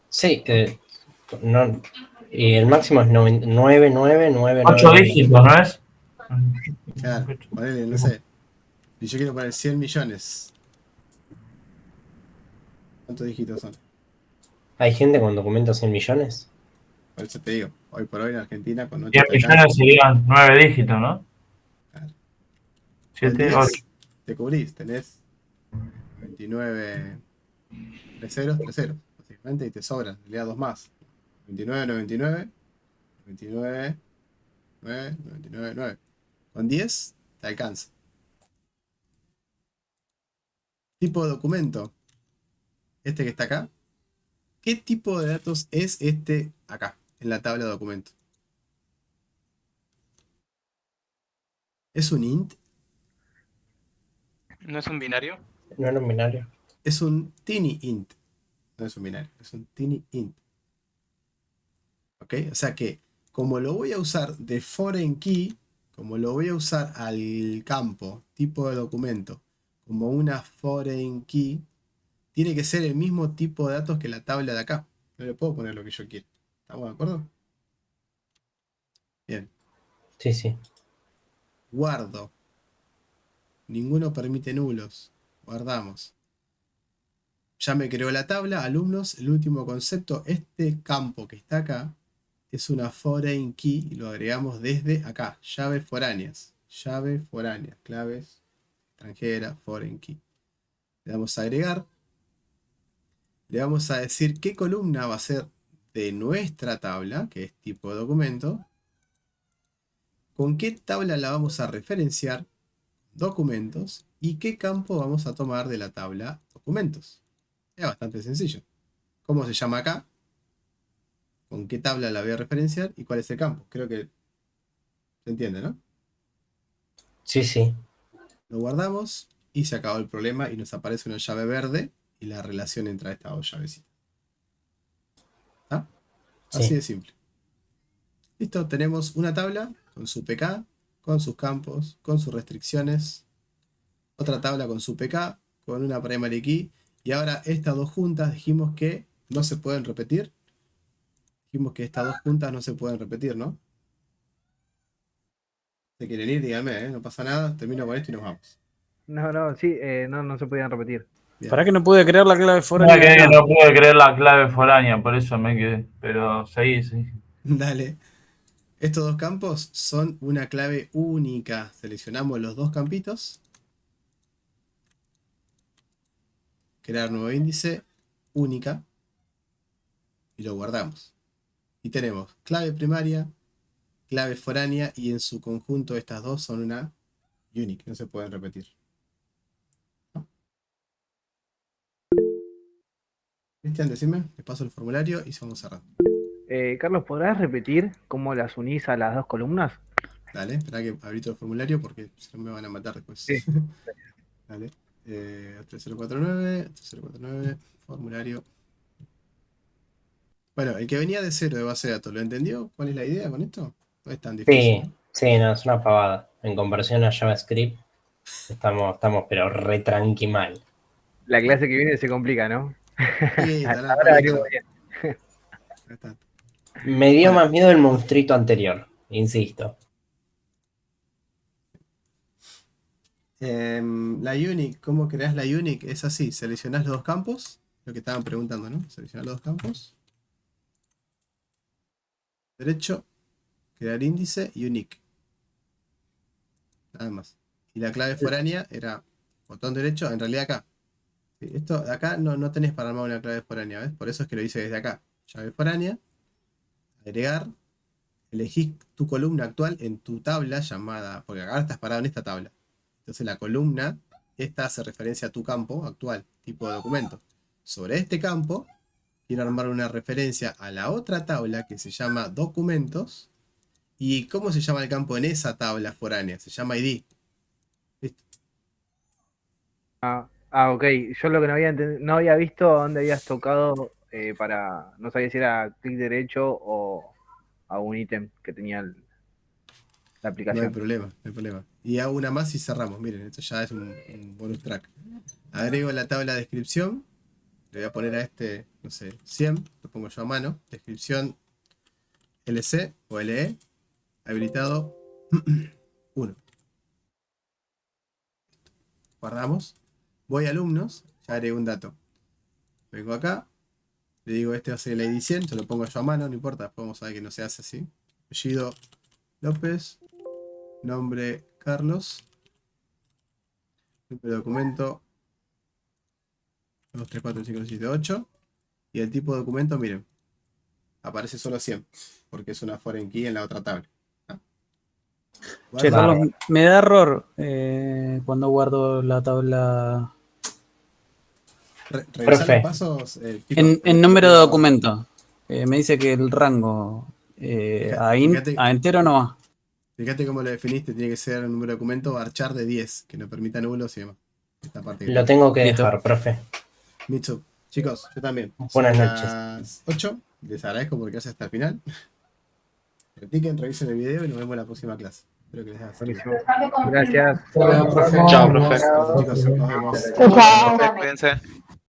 sí, no, y el máximo es 99999. 8 dígitos, ¿no es? Claro, ponele, no sé. Si yo quiero poner 100 millones. ¿Cuántos dígitos son? ¿Hay gente con documentos 100 millones? Por eso te digo, hoy por hoy en Argentina con 8 10 te alcanza. millones serían 9 dígitos, ¿no? Claro. Con 7, 8. 10 te cubrís, tenés 29 3 ceros, 3 ceros, básicamente, y te sobran, le das dos más. 29, 99, 99, 9, 99, 9. Con 10 te alcanza. Tipo de documento. Este que está acá. ¿Qué tipo de datos es este acá, en la tabla de documento? ¿Es un int? ¿No es un binario? No era un binario. Es un tiny int. No es un binario, es un tiny int. ¿Ok? O sea que, como lo voy a usar de foreign key, como lo voy a usar al campo tipo de documento como una foreign key, tiene que ser el mismo tipo de datos que la tabla de acá. No le puedo poner lo que yo quiero. ¿Estamos de acuerdo? Bien. Sí, sí. Guardo. Ninguno permite nulos. Guardamos. Ya me creó la tabla, alumnos. El último concepto, este campo que está acá, es una foreign key y lo agregamos desde acá. Llaves foráneas. Llave foránea. Claves extranjera, foreign key. Le damos a agregar. Le vamos a decir qué columna va a ser de nuestra tabla, que es tipo de documento. Con qué tabla la vamos a referenciar, documentos, y qué campo vamos a tomar de la tabla documentos. Es bastante sencillo. ¿Cómo se llama acá? ¿Con qué tabla la voy a referenciar? ¿Y cuál es el campo? Creo que se entiende, ¿no? Sí, sí. Lo guardamos y se acabó el problema y nos aparece una llave verde y la relación entre estas dos llavecitas. ¿Está? Así Sí. de simple. Listo, tenemos una tabla con su PK, con sus campos, con sus restricciones. Otra tabla con su PK, con una primary key. Y ahora estas dos juntas dijimos que no se pueden repetir. Dijimos que estas dos juntas no se pueden repetir, ¿no? ¿Se quieren ir? Díganme, no pasa nada. Termino con esto y nos vamos. No, sí, no se podían repetir. Bien. ¿Para qué no pude crear la clave No, foránea? que acá? no pude creer la clave foránea, por eso me quedé. Pero seguí, sí. Dale. Estos dos campos son una clave única. Seleccionamos los dos campitos. Crear nuevo índice, única. Y lo guardamos. Y tenemos clave primaria, clave foránea y en su conjunto estas dos son una unique, no se pueden repetir. Cristian, decime, les paso el formulario y vamos cerrando. Carlos, ¿podrás repetir cómo las unís a las dos columnas? Dale, espera que abrí todo el formulario porque si no me van a matar después. Sí. Dale. 3049, formulario. Bueno, el que venía de cero de base de datos, ¿lo entendió? ¿Cuál es la idea con esto? No es tan difícil. Sí, sí, no, es una pavada. En comparación a JavaScript, estamos pero re tranqui mal. La clase que viene se complica, ¿no? Sí, dale, Ahora dale. venimos bien. Ahí está. Me dio Bueno. más miedo el monstruito anterior, insisto. La unique, ¿cómo creas la unique? Es así, seleccionás los dos campos, lo que estaban preguntando, ¿no? Seleccionás los dos campos. Derecho, crear índice, unique. Nada más. Y la clave foránea era botón derecho, en realidad acá. Sí, esto de acá no tenés para armar una clave foránea, ¿ves? Por eso es que lo hice desde acá. Llave foránea, agregar, elegís tu columna actual en tu tabla llamada, porque acá estás parado en esta tabla. Entonces la columna, esta hace referencia a tu campo actual, tipo de documento. Sobre este campo, quiero armar una referencia a la otra tabla que se llama documentos. ¿Y cómo se llama el campo en esa tabla foránea? Se llama ID. ¿Listo? Ok. Yo lo que no había visto dónde habías tocado para. No sabía si era clic derecho o a un ítem que tenía la No hay aplicación. problema, no hay problema. Y hago una más y cerramos. Miren, esto ya es un bonus track. Agrego la tabla de descripción. Le voy a poner a este, no sé, 100. Lo pongo yo a mano. Descripción LC o LE. Habilitado 1. Guardamos. Voy a alumnos. Ya agregué un dato. Vengo acá. Le digo, este va a ser el ID 100. Se lo pongo yo a mano, no importa. Después vamos a ver que no se hace así. Apellido López. Nombre Carlos. Número de documento 2, 3, 4, 5, 6, 7, 8. Y el tipo de documento, miren, aparece solo 100, porque es una foreign key en la otra tabla. ¿Ah? Che, Guardo. Carlos, me da error cuando guardo la tabla Revisar Profe. los pasos. Chicos, en número de pero documento. Me dice que el rango fíjate, a entero no va. fíjate cómo lo definiste. Tiene que ser un número de documento varchar de 10, que no permita nulos y demás. Esta parte que Lo tengo que Listo. dejar, profe. Mitsu. Chicos, yo también. Buenas Son noches. las 8. Les agradezco porque hace hasta el final. Practiquen, revisen el video y nos vemos en la próxima clase. Espero que les haya servido. Buenísimo. Gracias. Hasta luego, profe. Chao, profe. Chicos, nos vemos. Chao. Cuídense.